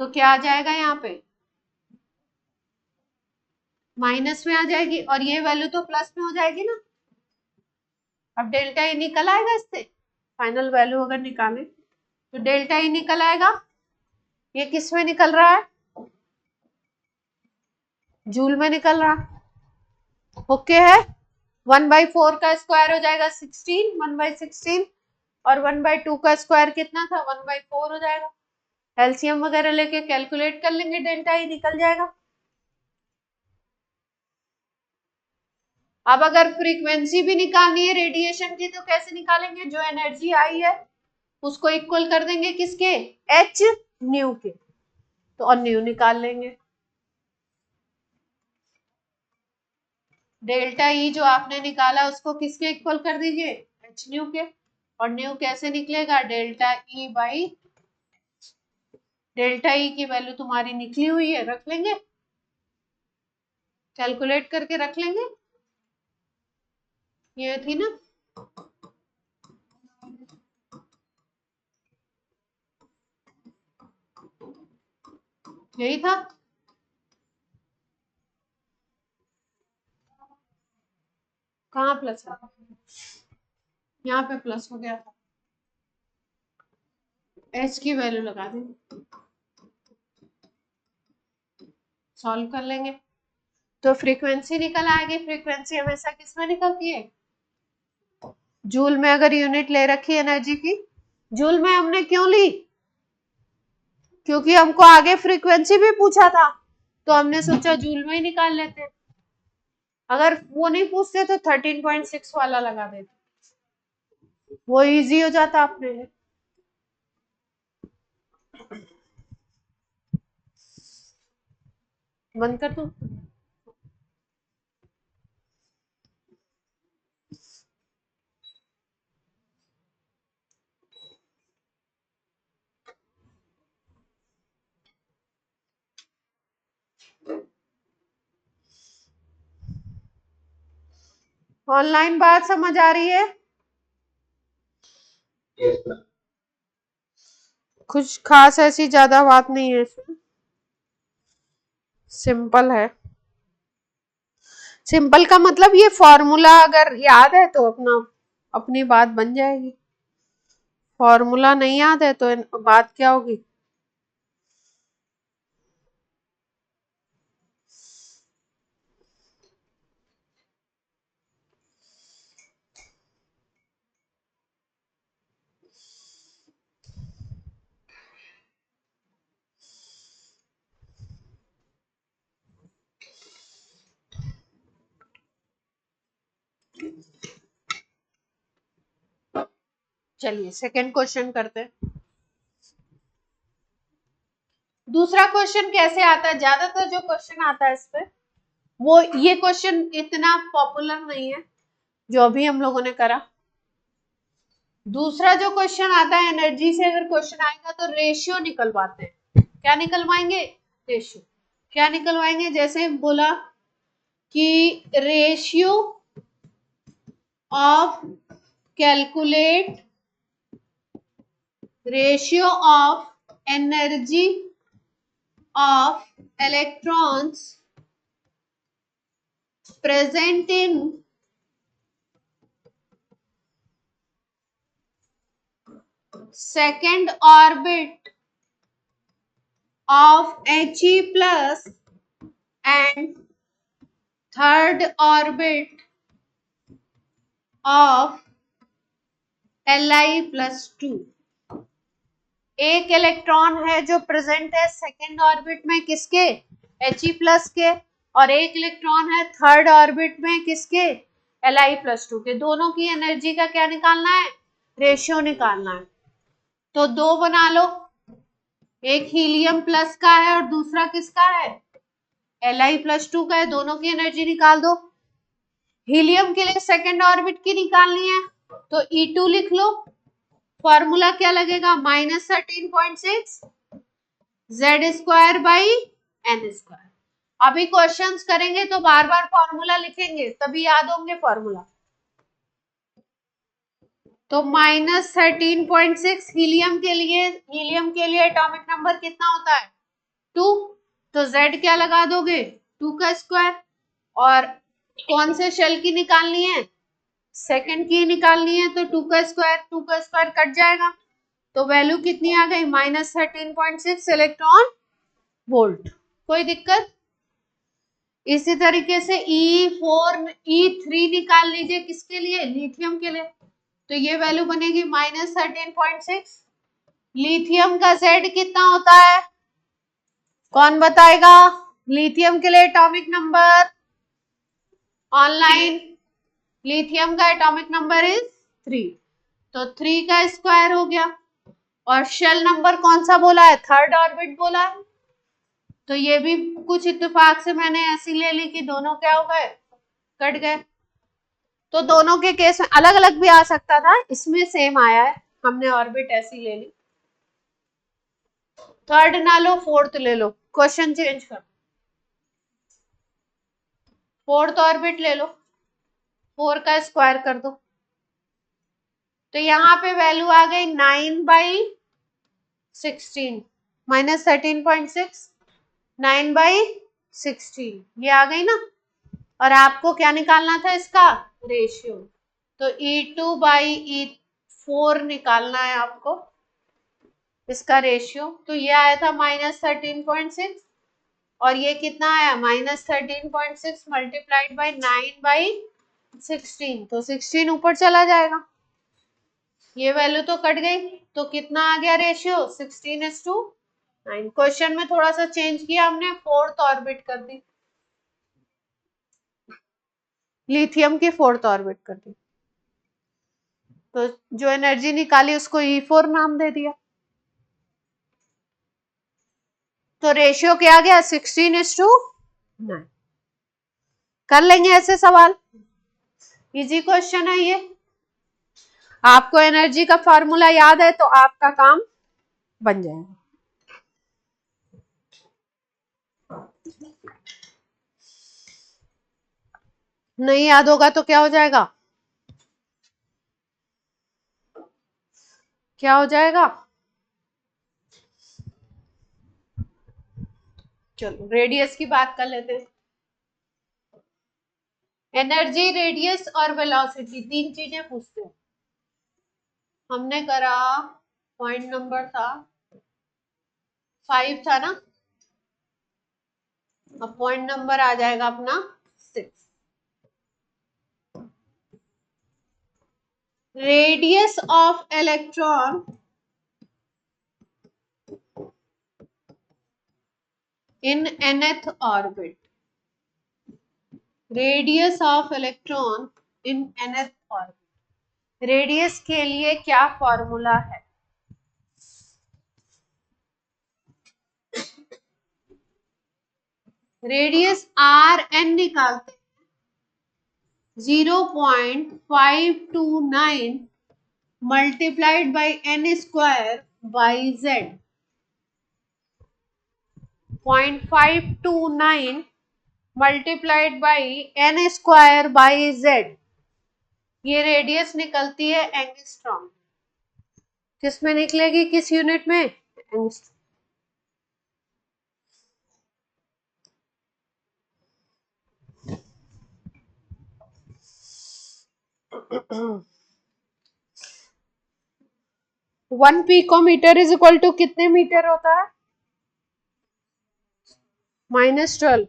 तो क्या आ जाएगा, यहाँ पे माइनस में आ जाएगी और ये वैल्यू तो प्लस में हो जाएगी ना। अब डेल्टा ई निकल आएगा इससे, फाइनल वैल्यू अगर निकाले तो डेल्टा ई निकल आएगा। ये किस में निकल रहा है, जूल में निकल रहा। ओके है, 1/4 का स्क्वायर हो जाएगा 16, 1/16 और 1/2 का स्क्वायर कितना था 1/4 हो जाएगा। एलसीएम वगैरह लेके कैलकुलेट कर लेंगे, डेल्टा ई निकल जाएगा। अब अगर फ्रीक्वेंसी भी निकालनी है रेडिएशन की तो कैसे निकालेंगे, जो एनर्जी आई है उसको इक्वल कर देंगे किसके, एच न्यू के, तो और न्यू निकाल लेंगे। डेल्टा ई जो आपने निकाला उसको किसके इक्वल कर दीजिए, एच न्यू के। और न्यू कैसे निकलेगा, डेल्टा ई बाई, डेल्टा ई की वैल्यू तुम्हारी निकली हुई है, रख लेंगे, कैलकुलेट करके रख लेंगे, ये थी ना। यही था, कहाँ प्लस है, यहाँ पे प्लस हो गया था, एच की वैल्यू लगा देंगे, सॉल्व कर लेंगे तो फ्रीक्वेंसी निकल आएगी। फ्रीक्वेंसी हमेशा किस में निकलती है, जूल में। अगर यूनिट ले रखी एनर्जी की, जूल में हमने क्यों ली, क्योंकि हमको आगे फ्रीक्वेंसी भी पूछा था तो हमने सोचा जूल में ही निकाल लेते हैं। अगर वो नहीं पूछते तो 13.6 वाला लगा देते, वो इजी हो जाता अपने लिए। बंद कर दो। ऑनलाइन बात समझ आ रही है, कुछ खास ऐसी ज्यादा बात नहीं है इसमें, सिंपल है। सिंपल का मतलब ये फॉर्मूला अगर याद है तो अपना अपनी बात बन जाएगी, फॉर्मूला नहीं याद है तो बात क्या होगी। चलिए सेकंड क्वेश्चन करते हैं। दूसरा क्वेश्चन कैसे आता है, ज्यादातर जो क्वेश्चन आता है इस पे, वो ये क्वेश्चन इतना पॉपुलर नहीं है जो अभी हम लोगों ने करा। दूसरा जो क्वेश्चन आता है एनर्जी से, अगर क्वेश्चन आएगा तो रेशियो निकलवाते हैं। क्या निकलवाएंगे? रेशियो। क्या निकलवाएंगे? जैसे बोला कि ratio of calculate ratio of energy of electrons present in second orbit of He plus and third orbit of Li plus 2। एक इलेक्ट्रॉन है जो प्रेजेंट है सेकेंड ऑर्बिट में किसके? He प्लस के, और एक इलेक्ट्रॉन है थर्ड ऑर्बिट में किसके? Li प्लस 2 के। दोनों की एनर्जी का क्या निकालना है? रेशियो निकालना है। तो दो बना लो, एक हीलियम प्लस का है और दूसरा किसका है? Li प्लस 2 का है। दोनों की एनर्जी निकाल दो। हीलियम के लिए सेकेंड ऑर्बिट की निकालनी है तो E2 लिख लो। फॉर्मूला क्या लगेगा? -13.6 Z square by N square. अभी क्वेश्चंस करेंगे तो बार बार फॉर्मूला लिखेंगे तभी याद होंगे फॉर्मूला। तो -13.6 हीलियम के लिए एटॉमिक नंबर कितना होता है? 2। तो Z क्या लगा दोगे? 2 का स्क्वायर। और कौन से शेल की निकालनी है? सेकंड की निकालनी है तो 2 का स्क्वायर कट जाएगा तो वैल्यू कितनी आ गई? -13.6 इलेक्ट्रॉन वोल्ट। कोई दिक्कत? इसी तरीके से E4 E3 निकाल लीजिए, किसके लिए? लिथियम के लिए। तो ये वैल्यू बनेगी -13.6। लिथियम का Z कितना होता है? कौन बताएगा? लिथियम के लिए एटॉमिक नंबर ऑनलाइन, लिथियम का एटॉमिक नंबर इज 3। तो 3 का स्क्वायर हो गया। और शेल नंबर कौन सा बोला है? थर्ड ऑर्बिट बोला है। तो ये भी कुछ इत्तेफाक से मैंने ऐसी ले ली कि दोनों क्या हो गए? कट गए। तो दोनों के केस में अलग अलग भी आ सकता था, इसमें सेम आया है, हमने ऑर्बिट ऐसी ले ली। थर्ड ना लो, फोर्थ ले लो, क्वेश्चन चेंज कर, फोर्थ ऑर्बिट ले लो, 4 का स्क्वायर कर दो। तो यहाँ पे वैल्यू आ गई 9/16 -13.6 9/16 ये आ गई ना। और आपको क्या निकालना था? इसका रेशियो। तो E2/E4 निकालना है आपको, इसका रेशियो। तो ये आया था -13.6 और ये कितना आया? -13.6 मल्टीप्लाइड बाई 9/16। तो 16 ऊपर चला जाएगा। ये वैल्यू तो कट गई तो कितना आ गया रेशियो? 16:9। क्वेश्चन में थोड़ा सा चेंज किया हमने, फोर्थ ऑर्बिट कर दी, लिथियम की फोर्थ ऑर्बिट कर दी। तो जो एनर्जी निकाली उसको E4 नाम दे दिया। तो रेशियो क्या गया? 16:9। कर लेंगे ऐसे सवाल, इजी क्वेश्चन है ये। आपको एनर्जी का फॉर्मूला याद है तो आपका काम बन जाएगा। नहीं याद होगा तो क्या हो जाएगा? क्या हो जाएगा? चलो रेडियस की बात कर लेते हैं। एनर्जी, रेडियस और वेलोसिटी, तीन चीजें पूछते हैं। हमने करा, पॉइंट नंबर था 5 था ना, अब पॉइंट नंबर आ जाएगा अपना 6। Radius of electron in nth orbit, radius of electron in nth orbit. Radius के लिए क्या फॉर्मूला है? रेडियस आर एन निकालते हैं 0.529 multiplied by N square by Z. 0.529 multiplied by N square by Z, ये रेडियस निकलती है एंगस्ट्रॉम। किस में निकलेगी, किस यूनिट में? Angstrom. 1 picometre is equal to कितने मीटर होता है? -12।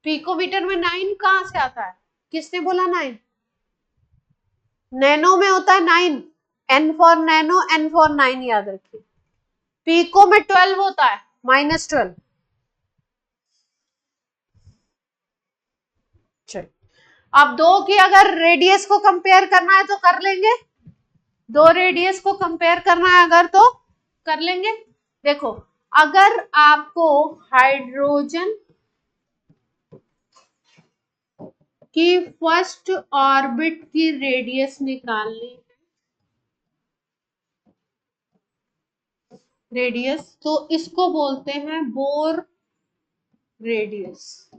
पिकोमीटर में 9 कहां से आता है? किसने बोला 9? नैनो में होता है 9। N for nano, N for 9 याद रखिए। पिको में 12 होता है, -12। चलिए, अब दो की अगर रेडियस को कंपेयर करना है तो कर लेंगे। दो रेडियस को कंपेयर करना है अगर तो कर लेंगे। देखो, अगर आपको हाइड्रोजन की फर्स्ट ऑर्बिट की रेडियस निकालनी है, रेडियस, तो इसको बोलते हैं बोर रेडियस।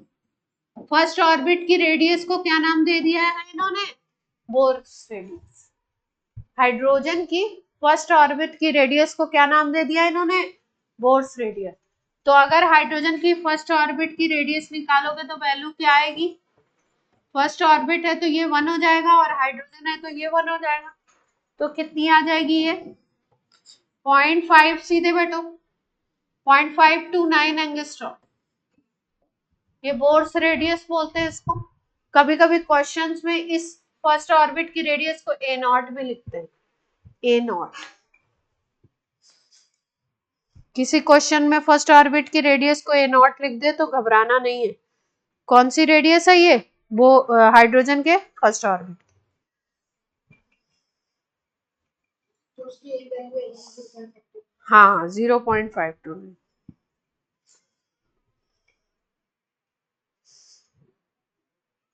फर्स्ट ऑर्बिट की रेडियस को क्या नाम दे दिया है इन्होंने? Bohr radius. हाइड्रोजन की फर्स्ट ऑर्बिट की रेडियस को क्या नाम दे दिया इन्होंने? Bohr's radius. तो अगर हाइड्रोजन की फर्स्ट ऑर्बिट की रेडियस निकालोगे तो वैल्यू क्या आएगी? फर्स्ट ऑर्बिट है तो ये 1 हो जाएगा और हाइड्रोजन है तो ये 1 हो जाएगा। तो कितनी आ जाएगी ये? 0.5 सीधे बैठो, 0.529 एंगस्ट्रॉम। ये बोर्स रेडियस बोलते हैं इसको। कभी कभी क्वेश्चंस में इस फर्स्ट ऑर्बिट की रेडियस को ए नॉट भी लिखते हैं, ए नॉट। किसी क्वेश्चन में फर्स्ट ऑर्बिट की रेडियस को ए नॉट लिख दे तो घबराना नहीं है। कौन सी रेडियस है ये? वो हाइड्रोजन के फर्स्ट ऑर्बिट। हाँ, 0.529।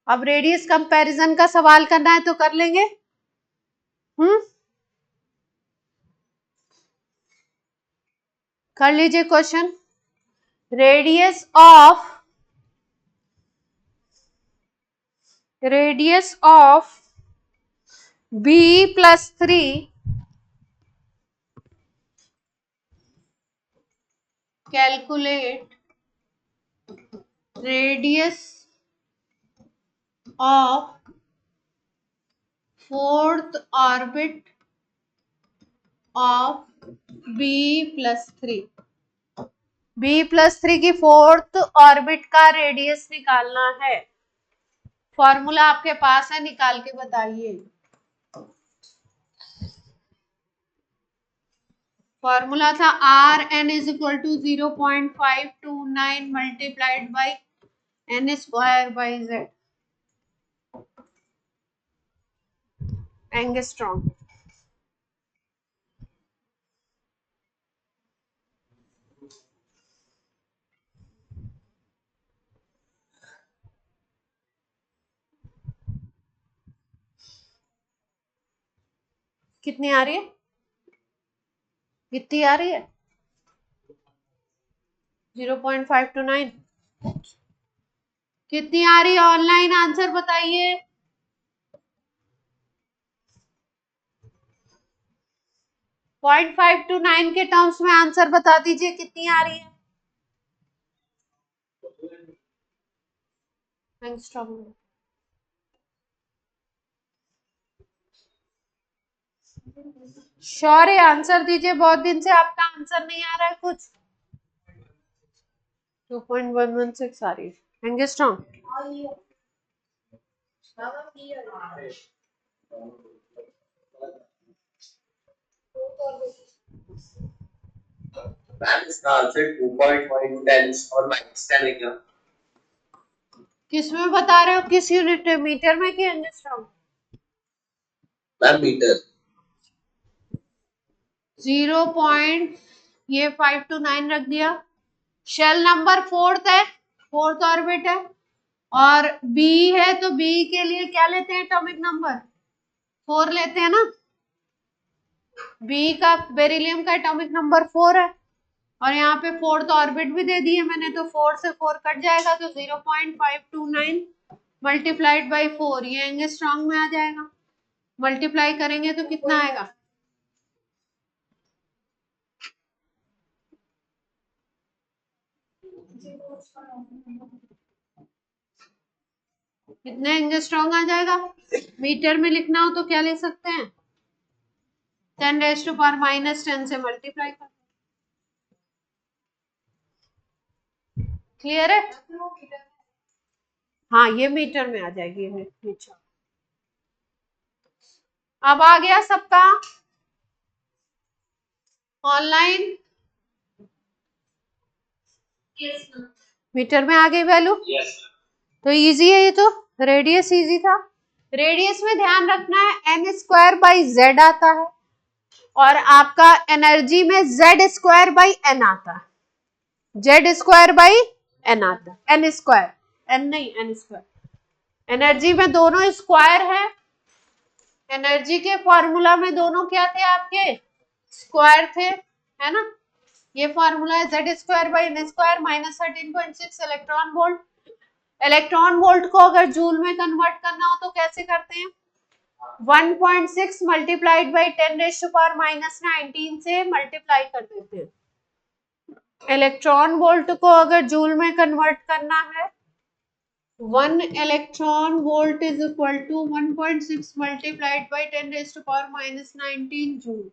अब रेडियस कंपैरिजन का सवाल करना है तो कर लेंगे। कर लीजिए question. Radius of B+3 calculate radius of fourth orbit of B+3। B+3 की फोर्थ ऑर्बिट का रेडियस निकालना है। फॉर्मूला आपके पास है, निकाल के बताइए। फॉर्मूला था Rn is equal to 0.529 multiplied by N square by Z angstrom. कितनी आ रही है? कितनी आ रही है? 0.529। कितनी आ रही है? ऑनलाइन आंसर बताइए। 0.529 के टर्म्स में आंसर बता दीजिए कितनी आ रही है। श्योर है? आंसर दीजिए, बहुत दिन से आपका आंसर नहीं आ रहा है कुछ। 2.116 आ रही है एंगस्ट्रॉम। मैम इसका आंसर 2.110 और -10 है क्या? किस में बता रहे हो? किस यूनिट में? मीटर में कि एंगस्ट्रॉम? Ma'am metre. 0. ये 529 रख दिया शेल नंबर 4th है, 4th ऑर्बिट है, और बी है तो बी के लिए क्या लेते हैं एटॉमिक नंबर? 4 लेते हैं ना। बी का बेरिलियम का एटॉमिक नंबर 4 है, और यहाँ पे 4th ऑर्बिट भी दे दी है मैंने, तो 4 से 4 कट जाएगा तो 0.529 मल्टीप्लाइड बाई 4, ये एंगस्ट्रॉन्ग में आ जाएगा। मल्टीप्लाई करेंगे तो कितना आएगा? कितने एंगस्ट्रॉन्ग आ जाएगा? मीटर में लिखना हो तो क्या ले सकते हैं? 10⁻⁻10 से मल्टीप्लाई कर। क्लियर है? हाँ, ये मीटर में आ जाएगी मीटर। अब आ गया सबका ऑनलाइन? मीटर में आ गई वैल्यू? तो इजी है ये तो। रेडियस इजी था। रेडियस में ध्यान रखना है n² आता है, और आपका एनर्जी में Z² n आता है। Z² आता है, n नहीं, n²। एनर्जी में दोनों स्क्वायर है। एनर्जी के फॉर्मूला में दोनों क्या थे आपके? स्क्वायर थे, है ना। ये फॉर्मूला है Z² n² -13.6 electron volt. Electron volt को अगर जूल में कन्वर्ट करना हो तो कैसे करते हैं? 1.6 मल्टीप्लाइड बाई 10⁻⁻19 से मल्टीप्लाई कर देते हैं। इलेक्ट्रॉन वोल्ट को अगर जूल में कन्वर्ट करना है, 1 electron volt is equal to 1.6 multiplied by 10⁻⁻19 joule.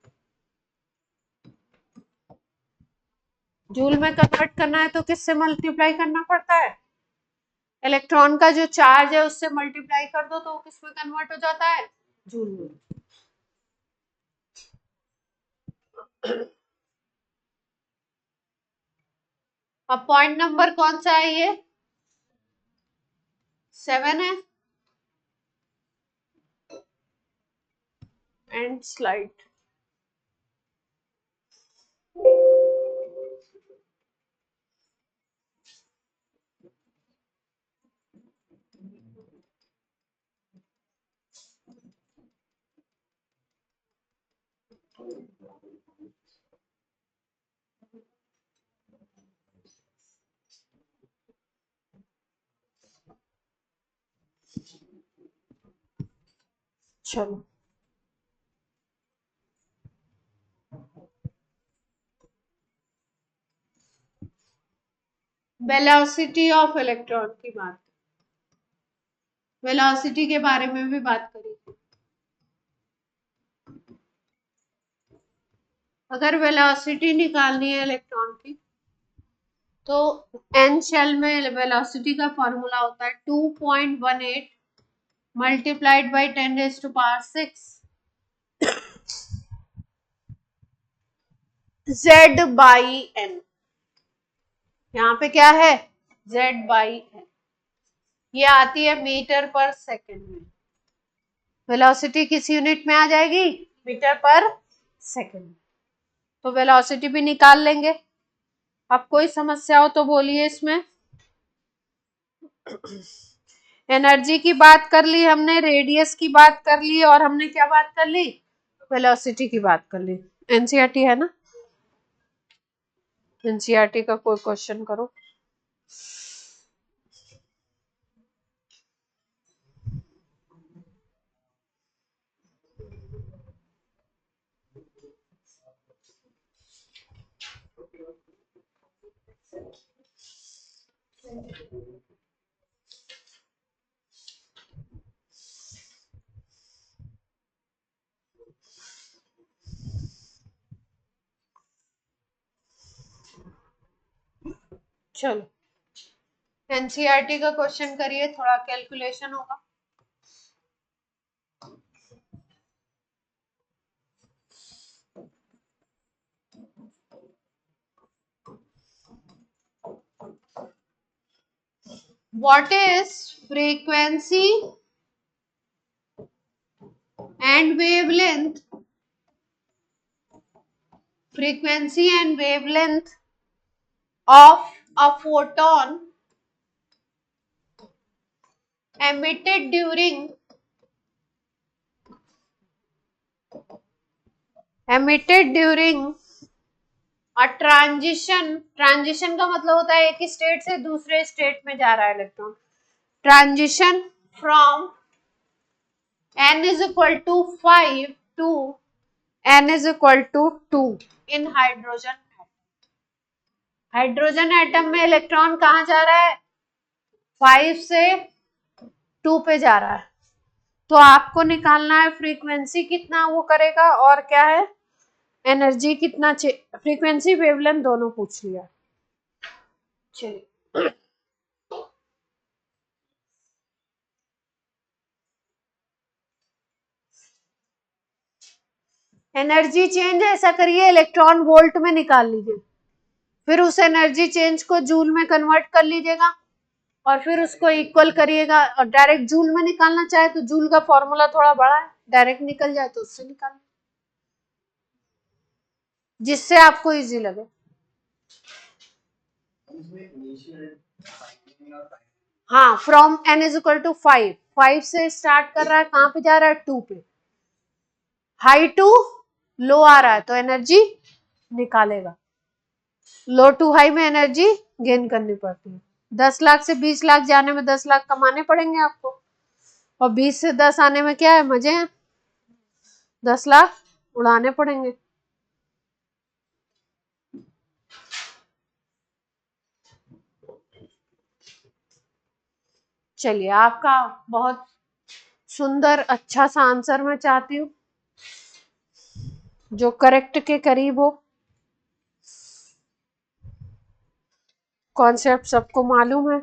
Joule में कन्वर्ट करना है तो किससे मल्टीप्लाई करना पड़ता है? इलेक्ट्रॉन का जो चार्ज है उससे मल्टीप्लाई कर दो तो वो किस में कन्वर्ट हो जाता है? जूल में। अब पॉइंट नंबर कौन सा है? ये 7 है। And slide. चलो, वेलोसिटी ऑफ इलेक्ट्रॉन की बात, वेलोसिटी के बारे में भी बात करी। अगर वेलोसिटी निकालनी है इलेक्ट्रॉन की तो एन शेल में वेलोसिटी का फॉर्मूला होता है 2.18 मल्टीप्लाइड बाई 10⁻⁶ Z/n। यहाँ पे क्या है? Z/n। ये आती है मीटर पर सेकंड में। वेलोसिटी किस यूनिट में आ जाएगी? मीटर पर सेकंड। तो वेलोसिटी भी निकाल लेंगे। अब कोई समस्या हो तो बोलिए इसमें। एनर्जी की बात कर ली हमने, रेडियस की बात कर ली, और हमने क्या बात कर ली? वेलोसिटी की बात कर ली। एनसीईआरटी है ना? एनसीईआरटी का कोई क्वेश्चन करो। चलो, एनसीईआरटी का क्वेश्चन करिए, थोड़ा कैलकुलेशन होगा। What is frequency and wavelength? Frequency and wavelength of a photon emitted during transition का मतलब होता है एक ही स्टेट से दूसरे स्टेट में जा रहा है electron. Transition from n is equal to 5 to n is equal to 2 in hydrogen atom में इलेक्ट्रॉन कहाँ जा रहा है? 5 से 2 पे जा रहा है। तो आपको निकालना है फ्रीक्वेंसी कितना वो करेगा और क्या है एनर्जी कितना, फ्रीक्वेंसी वेवलेंथ दोनों पूछ लिया। चलिए एनर्जी चेंज ऐसा करिए, इलेक्ट्रॉन वोल्ट में निकाल लीजिए, फिर उस एनर्जी चेंज को जूल में कन्वर्ट कर लीजिएगा और फिर उसको इक्वल करिएगा। और डायरेक्ट जूल में निकालना चाहे तो जूल का फॉर्मूला थोड़ा बड़ा है, डायरेक्ट निकल जाए तो उससे निकाल, जिससे आपको इजी लगे। हाँ, from n is equal to 5 से स्टार्ट कर रहा है, कहाँ पे जा रहा है? 2 पे। हाई टू लो आ रहा है तो एनर्जी निकालेगा, लो टू हाई में एनर्जी गेन करनी पड़ती है। 10 लाख से 20 लाख जाने में 10 लाख कमाने पड़ेंगे आपको, और 20 से 10 आने में क्या है, मजे हैं, 10 लाख उड़ाने पड़ेंगे। चलिए, आपका बहुत सुंदर अच्छा सा आंसर मैं चाहती हूँ जो करेक्ट के करीब हो। कॉन्सेप्ट सबको मालूम है।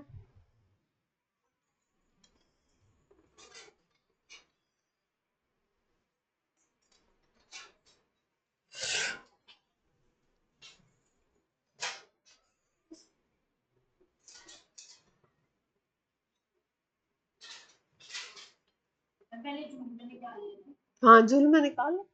हाँ, जूल में निकालो।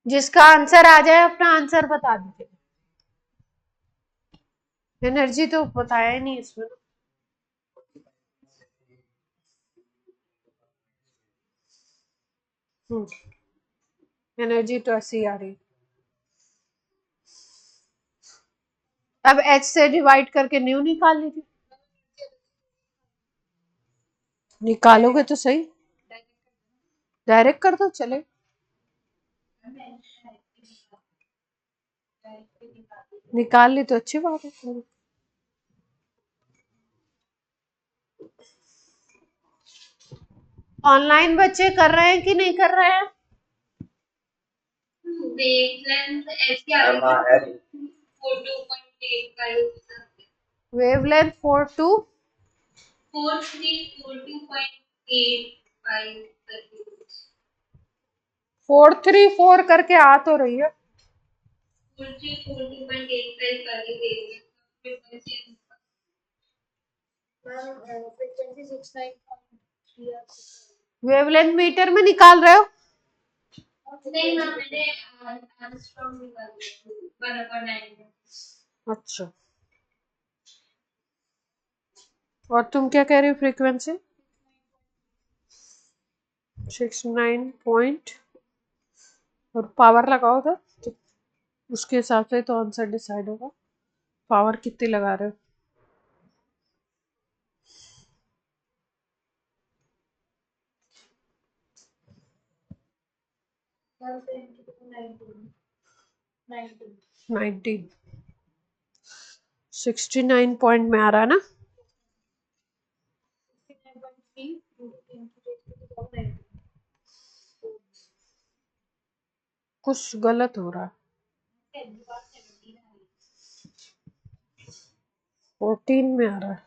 जिसका आंसर आ जाए अपना आंसर बता दीजिए। एनर्जी तो बताया ही नहीं इसमें। एनर्जी तो ऐसी आ रही। अब h से डिवाइड करके न्यू निकाल लीजिए। निकालोगे तो सही, डायरेक्ट कर दो चले। निकाल ली तो अच्छी बात है। ऑनलाइन बच्चे कर रहे हैं कि नहीं कर रहे हैं? वेवलेंथ 42.85 434 करके आ तो रही है। वेवलेंथ मीटर में निकाल रहे हो? नहीं मैम, मैंने आर्मस्ट्रॉन्ग निकाल दिया। अच्छा, और तुम क्या कह रही हो फ्रीक्वेंसी? 69 पॉइंट, और पावर लगाओ तो उसके हिसाब से तो आंसर डिसाइड होगा। पावर कितनी लगा रहे हो? नाइनटीन 69 पॉइंट में आ रहा है ना? कुछ गलत हो रहा है। 14 में आ रहा है।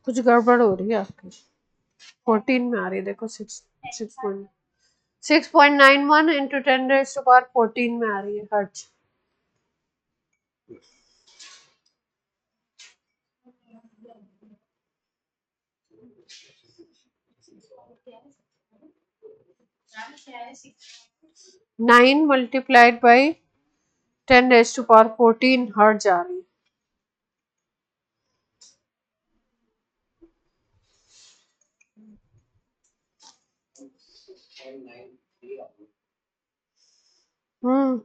कुछ गड़बड़ हो रही है आपकी। 14 में आ रही है, देखो 6.91 इंटू 10⁻14 में आ रही है hertz. Nine multiplied by 10⁻14 hertz आ रही है।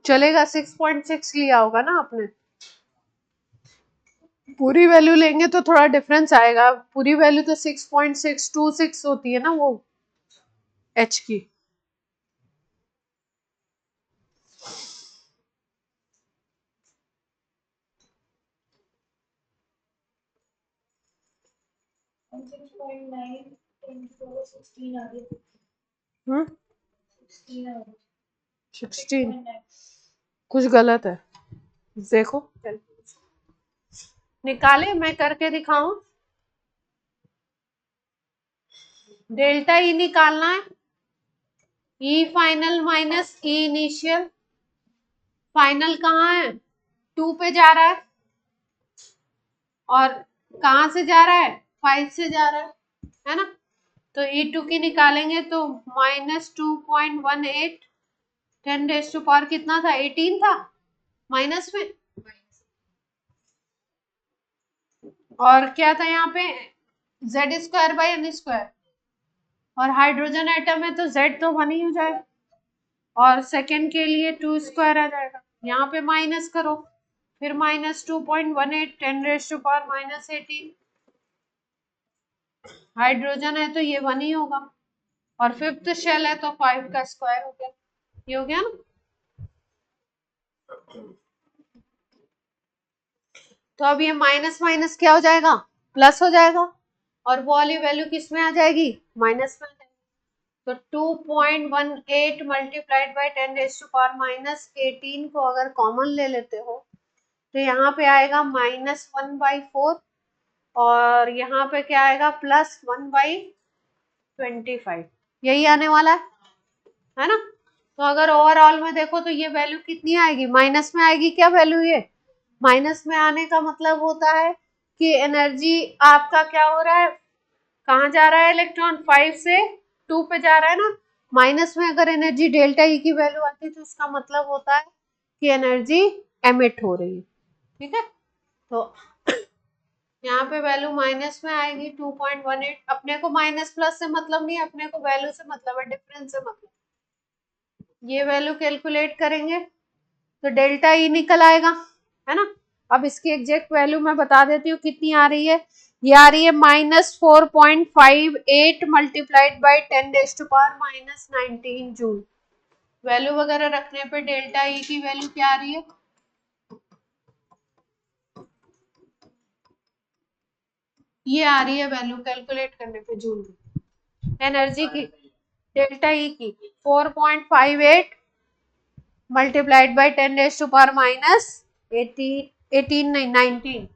चलेगा। 6.6 लिया होगा ना आपने? पूरी वैल्यू लेंगे तो थोड़ा डिफरेंस आएगा। पूरी वैल्यू तो 6.626 होती है ना वो एच की। हम्म 16 कुछ गलत है, देखो निकाले, मैं करके दिखाऊं। डेल्टा ई निकालना है। E final minus E initial. Final कहाँ है? 2 पे जा रहा है, और कहाँ से जा रहा है? 5 से जा रहा है ना? तो E2 की निकालेंगे तो -2.18 10⁻, कितना था? 18 था माइनस में। और क्या था यहाँ पे? Z²/n²। और हाइड्रोजन एटम है तो Z तो 1 ही हो जाएगा, और सेकेंड के लिए 2² आ जाएगा। यहाँ पे माइनस करो, फिर -2.18 10⁻⁻18। हाइड्रोजन है तो ये 1 ही होगा, और फिफ्थ शेल है तो 5 का स्क्वायर हो गया। ये हो गया ना? तो अब ये माइनस माइनस क्या हो जाएगा? प्लस हो जाएगा, और वो वाली वैल्यू किस में आ जाएगी? माइनस में आ जाएगी। तो 2.18 मल्टीप्लाइड बाई 10⁻⁻18 को अगर कॉमन ले लेते हो तो यहाँ पे आएगा -1/4, और यहाँ पे क्या आएगा? +1/25। यही आने वाला है ना? तो अगर ओवरऑल में देखो तो ये वैल्यू कितनी आएगी? माइनस में आएगी क्या वैल्यू? ये माइनस में आने का मतलब होता है कि एनर्जी आपका क्या हो रहा है? कहाँ जा रहा है इलेक्ट्रॉन? 5 से 2 पे जा रहा है ना? माइनस में अगर एनर्जी डेल्टा ई की वैल्यू आती है तो उसका मतलब होता है कि एनर्जी एमिट हो रही है। ठीक है, तो यहाँ पे वैल्यू माइनस में आएगी 2.18। अपने को माइनस प्लस से मतलब नहीं, अपने को वैल्यू से मतलब है, डिफरेंस से मतलब। ये वैल्यू कैलकुलेट करेंगे तो डेल्टा ई निकल आएगा, है ना? अब इसकी एग्जैक्ट वैल्यू मैं बता देती हूँ कितनी आ रही है। ये आ रही है -4.58 मल्टीप्लाइड बाई 10⁻⁻19 जूल। वैल्यू वगैरह रखने पे डेल्टा ई की वैल्यू क्या आ रही है? ये आ रही है वैल्यू कैलकुलेट करने पे जूल में। एनर्जी की डेल्टा ई की 4.58 मल्टीप्लाइड बाई 10⁻⁻18 नहीं 19,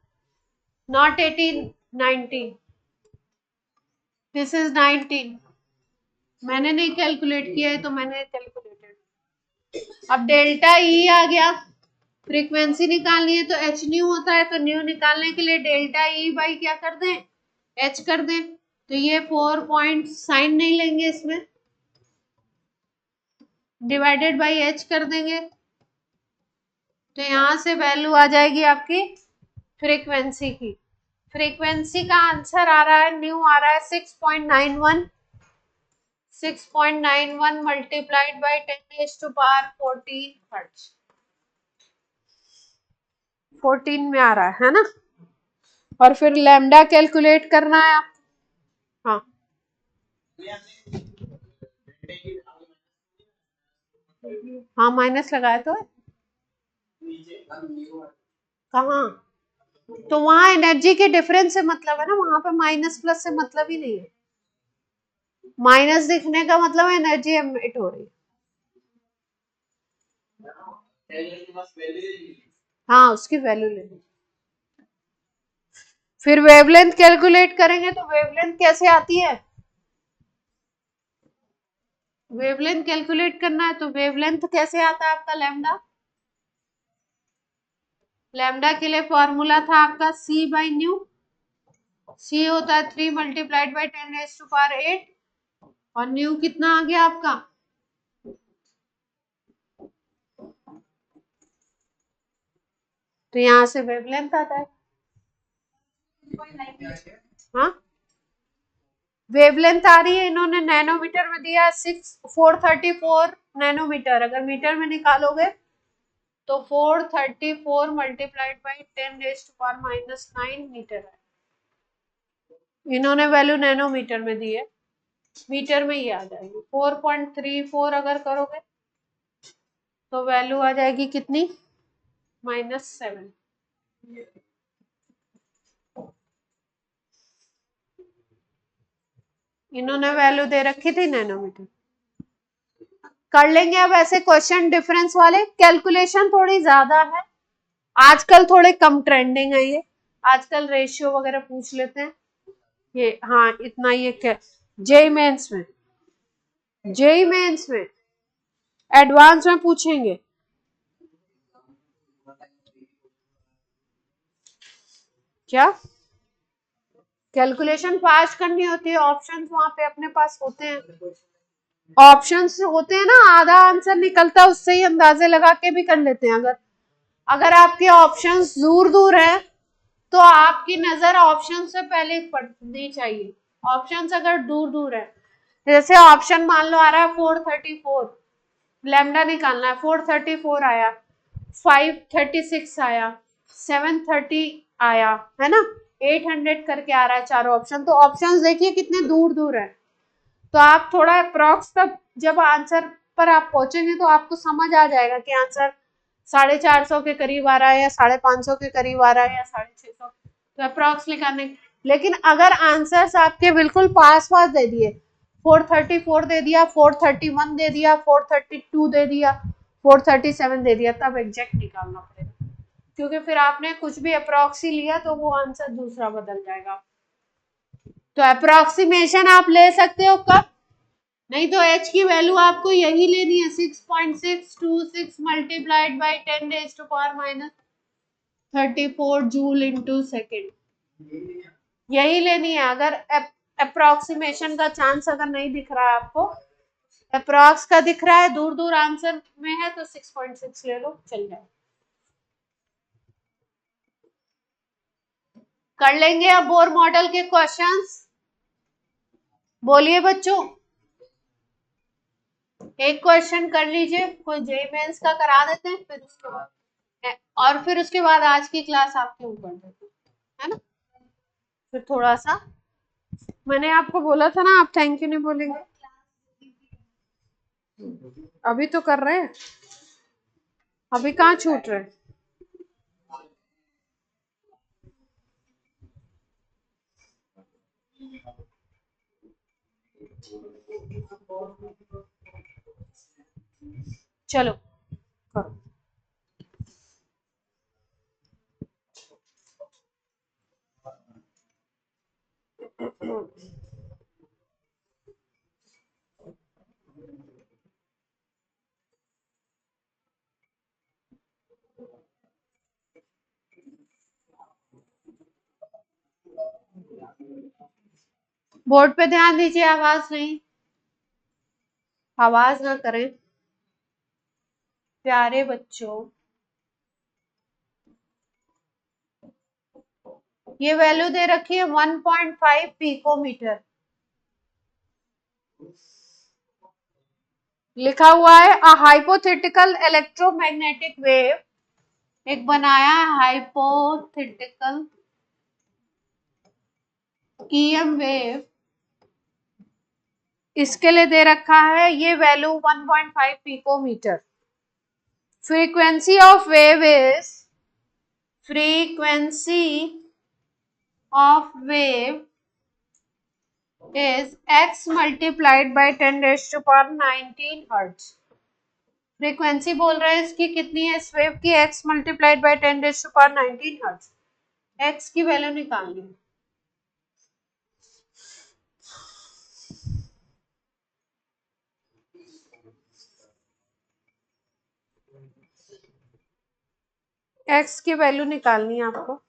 नॉट 18, 19। दिस इज 19, मैंने नहीं कैलकुलेट किया है तो मैंने कैलकुलेटेड। अब डेल्टा ई आ गया, फ्रीक्वेंसी निकालनी है तो एच न्यू होता है, तो न्यू निकालने के लिए डेल्टा ई बाई क्या कर दें, एच कर दें। तो ये 4 पॉइंट साइन नहीं लेंगे इसमें, डिवाइडेड बाई एच कर देंगे, तो यहां से वैल्यू आ जाएगी आपकी फ्रीक्वेंसी की। फ्रीक्वेंसी का आंसर आ रहा है, न्यू आ रहा है 6.91, 6.91 मल्टीप्लाइड बाई 10⁻14 हर्ट्ज, 14 में आ रहा है ना। और फिर लैम्डा कैलकुलेट करना है आप, हाँ हाँ माइनस लगाया तो है कहाँ, तो वहां एनर्जी के डिफरेंस से मतलब है ना, वहां पे माइनस प्लस से मतलब ही नहीं है। माइनस दिखने का मतलब एनर्जी एमिट हो रही है, हाँ उसकी वैल्यू लेनी। फिर वेवलेंथ कैलकुलेट करेंगे, तो वेवलेंथ कैसे आती है, वेवलेंथ कैलकुलेट करना है तो वेवलेंथ कैसे आता है आपका, लैम्डा। लैम्डा के लिए फॉर्मूला था आपका c बाई न्यू, c होता है 3 मल्टीप्लाइड बाई 10⁸8, और न्यू कितना आ गया आपका, तो यहां से वेवलेंथ आता है। हाँ वेवलेंथ आ रही है, इन्होंने नैनोमीटर में दिया 434 नैनोमीटर, अगर मीटर में निकालोगे तो 434 मल्टीप्लाइड बाई 10⁻⁻9 मीटर है। इन्होंने वैल्यू नैनोमीटर में दी है, मीटर में ही आ जाएगी। 4.34 अगर करोगे तो वैल्यू आ जाएगी कितनी, -7। इन्होंने वैल्यू दे रखी थी नैनोमीटर। कर लेंगे अब ऐसे क्वेश्चन डिफरेंस वाले, कैलकुलेशन थोड़ी ज्यादा है आजकल, थोड़े कम ट्रेंडिंग है ये आजकल, रेशियो वगैरह पूछ लेते हैं ये, हाँ इतना ये क्या, जेई मेंस में, जेई मेंस में एडवांस में पूछेंगे। क्या कैलकुलेशन फास्ट करनी होती है, ऑप्शंस वहां पे अपने पास होते हैं, ऑप्शंस होते हैं ना, आधा आंसर निकलता है उससे ही अंदाजे लगा के भी कर लेते हैं। अगर अगर आपके ऑप्शंस दूर दूर है तो आपकी नजर ऑप्शन से पहले पड़नी चाहिए, ऑप्शंस अगर दूर दूर है, जैसे ऑप्शन मान लो आ रहा है 434, लैम्डा निकालना है, 434 आया, 536 आया, 730 आया, है ना, 800 करके आ रहा है चारों ऑप्शन, तो ऑप्शंस देखिए कितने दूर दूर है, तो आप थोड़ा अप्रॉक्स तक जब आंसर पर आप पहुंचेंगे तो आपको समझ आ जाएगा कि आंसर 450 के करीब आ रहा है या 550 के करीब आ रहा है या 650, तो अप्रॉक्स निकालने। लेकिन अगर आंसर्स आपके बिल्कुल पास पास दे दिए, 434 दे दिया, 431 दे दिया, 432 दे दिया, 437 दे दिया, तब एग्जैक्ट निकालना पड़ेगा, क्योंकि फिर आपने कुछ भी अप्रॉक्स ही लिया तो वो आंसर दूसरा बदल जाएगा। तो अप्रोक्सीमेशन आप ले सकते हो कब, नहीं तो h की वैल्यू आपको यही लेनी है, 6.626 multiplied by 10⁻⁻34 joule into second, यही लेनी है। अगर अप्रोक्सीमेशन का चांस अगर नहीं दिख रहा है आपको, अप्रॉक्स का दिख रहा है, दूर दूर आंसर में है, तो 6.6 ले लो, चल जाए। कर लेंगे अब बोर मॉडल के क्वेश्चंस, बोलिए बच्चों, एक क्वेश्चन कर लीजिए, कोई जेई मेंस का करा देते हैं, फिर उसके बाद, और फिर उसके बाद आज की क्लास आपके ऊपर देते हैं, है ना। फिर थोड़ा सा, मैंने आपको बोला था ना, आप थैंक यू नहीं बोलेंगे, अभी तो कर रहे हैं, अभी कहाँ छूट रहे। चलो करो। बोर्ड पे ध्यान दीजिए, आवाज ना करें प्यारे बच्चों। ये वैल्यू दे रखी है 1.5 पिकोमीटर, लिखा हुआ है अ हाइपोथेटिकल इलेक्ट्रोमैग्नेटिक वेव, एक बनाया है हाइपोथेटिकल ईएम वेव, इसके लिए दे रखा है ये value 1.5 picometre. Frequency of wave is, frequency of wave is x multiplied by 10 raised to power 19 hertz। Frequency बोल रहे हैं इसकी कितनी है, इस वेव की, x multiplied by 10 raise to power 19 hertz. x की वैल्यू निकालनी है। x की वैल्यू निकालनी है आपको।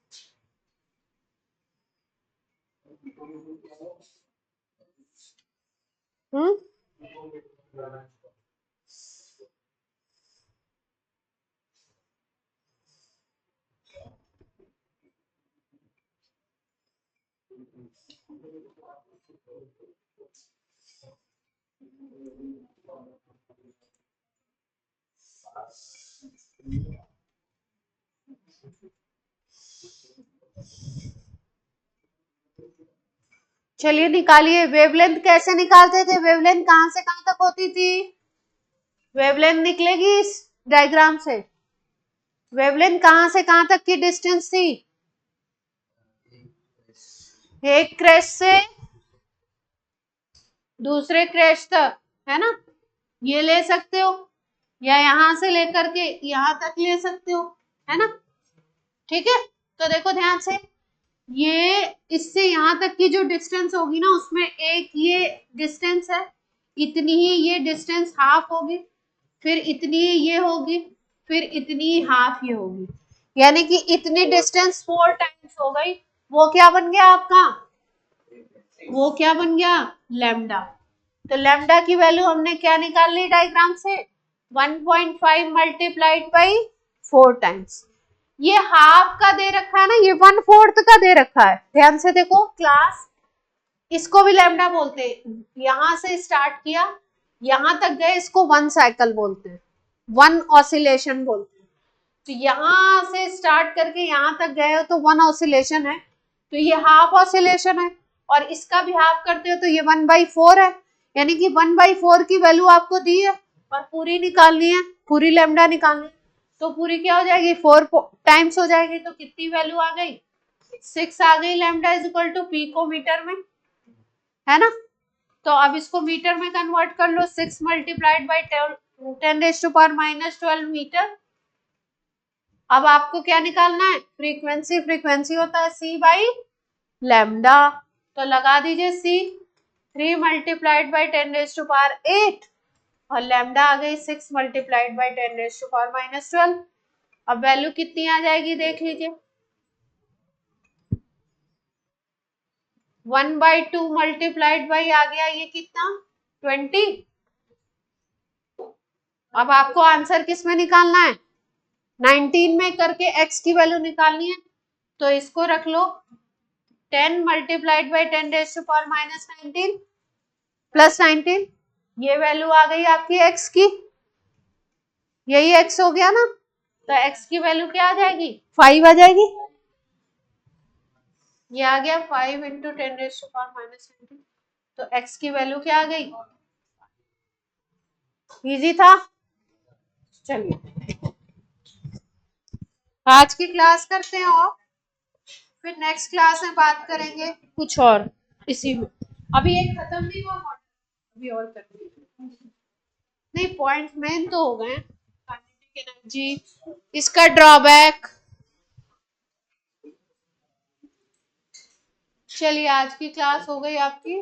चलिए निकालिए। वेवलेंथ कैसे निकालते थे, वेवलेंथ कहां से कहां तक होती थी, वेवलेंथ निकलेगी इस डायग्राम से। वेवलेंथ कहां से कहां तक की डिस्टेंस थी, एक क्रैश से दूसरे क्रैश तक, है ना। ये ले सकते हो या यहां से लेकर के यहां तक ले सकते हो, है ना। ठीक है, तो देखो ध्यान से, ये इससे यहां तक की जो डिस्टेंस होगी ना, उसमें एक ये डिस्टेंस है, इतनी ही ये डिस्टेंस हाफ होगी, फिर इतनी ही ये होगी, फिर इतनी ही हाफ ये होगी, यानी कि इतनी डिस्टेंस 4 टाइम्स हो गई। वो क्या बन गया आपका, वो क्या बन गया, लैम्डा। तो लैम्डा की वैल्यू हमने क्या निकाल ली डायग्राम से, 1.5 मल्टीप्लाइड बाई 4 टाइम्स। ये हाफ का दे रखा है ना, ये 1/4 का दे रखा है, ध्यान से देखो क्लास, इसको भी लैम्डा बोलते हैं। यहां से स्टार्ट किया यहां तक गए, इसको 1 साइकिल बोलते हैं, 1 ऑसिलेशन बोलते हैं। तो यहां से स्टार्ट करके यहां तक गए हो तो 1 ऑसिलेशन है, तो ये हाफ ऑसिलेशन है, और इसका भी हाफ करते हो तो ये 1/4 है, यानी कि 1/4 की वैल्यू आपको दी है और पूरी निकालनी है, पूरी लैम्डा निकालनी है। तो पूरी क्या हो जाएगी, 4 टाइम्स हो जाएगी, तो कितनी वैल्यू आ गई, 6 आ गई। Lambda is equal to picometre में, है ना। तो अब इसको मीटर में कन्वर्ट कर लो, 6 multiplied by 10 raise to power -12 metre. अब आपको क्या निकालना है, फ्रीक्वेंसी, फ्रीक्वेंसी होता है c बाई लैम्डा, तो लगा दीजिए c, 3 multiplied by 10 raise to power 8, और लैम्डा आ गई 6 multiplied by 10 raise to power -12। अब वैल्यू कितनी आ जाएगी देख लीजिए, 1/2 मल्टीप्लाइड बाई आ गया ये कितना, 20। अब आपको आंसर किस में निकालना है, 19 में करके x की वैल्यू निकालनी है। तो इसको रख लो, 10 multiplied by 10 raise to power -19 plus 19, ये वैल्यू आ गई आपकी x की, यही x हो गया ना। तो x की वैल्यू क्या आ जाएगी, 5 आ जाएगी। ये आ गया 5 इंटू 10 रेज़ टू पावर -19, तो x की वैल्यू क्या आ गई, इजी था। चलिए आज की क्लास करते हैं और फिर नेक्स्ट क्लास में बात करेंगे कुछ और इसी में। अभी एक खत्म नहीं हुआ, अभी और करेंगे। नहीं, पॉइंट मेन तो हो गए, काइनेटिक एनर्जी, इसका ड्रॉबैक। चलिए आज की क्लास हो गई आपकी।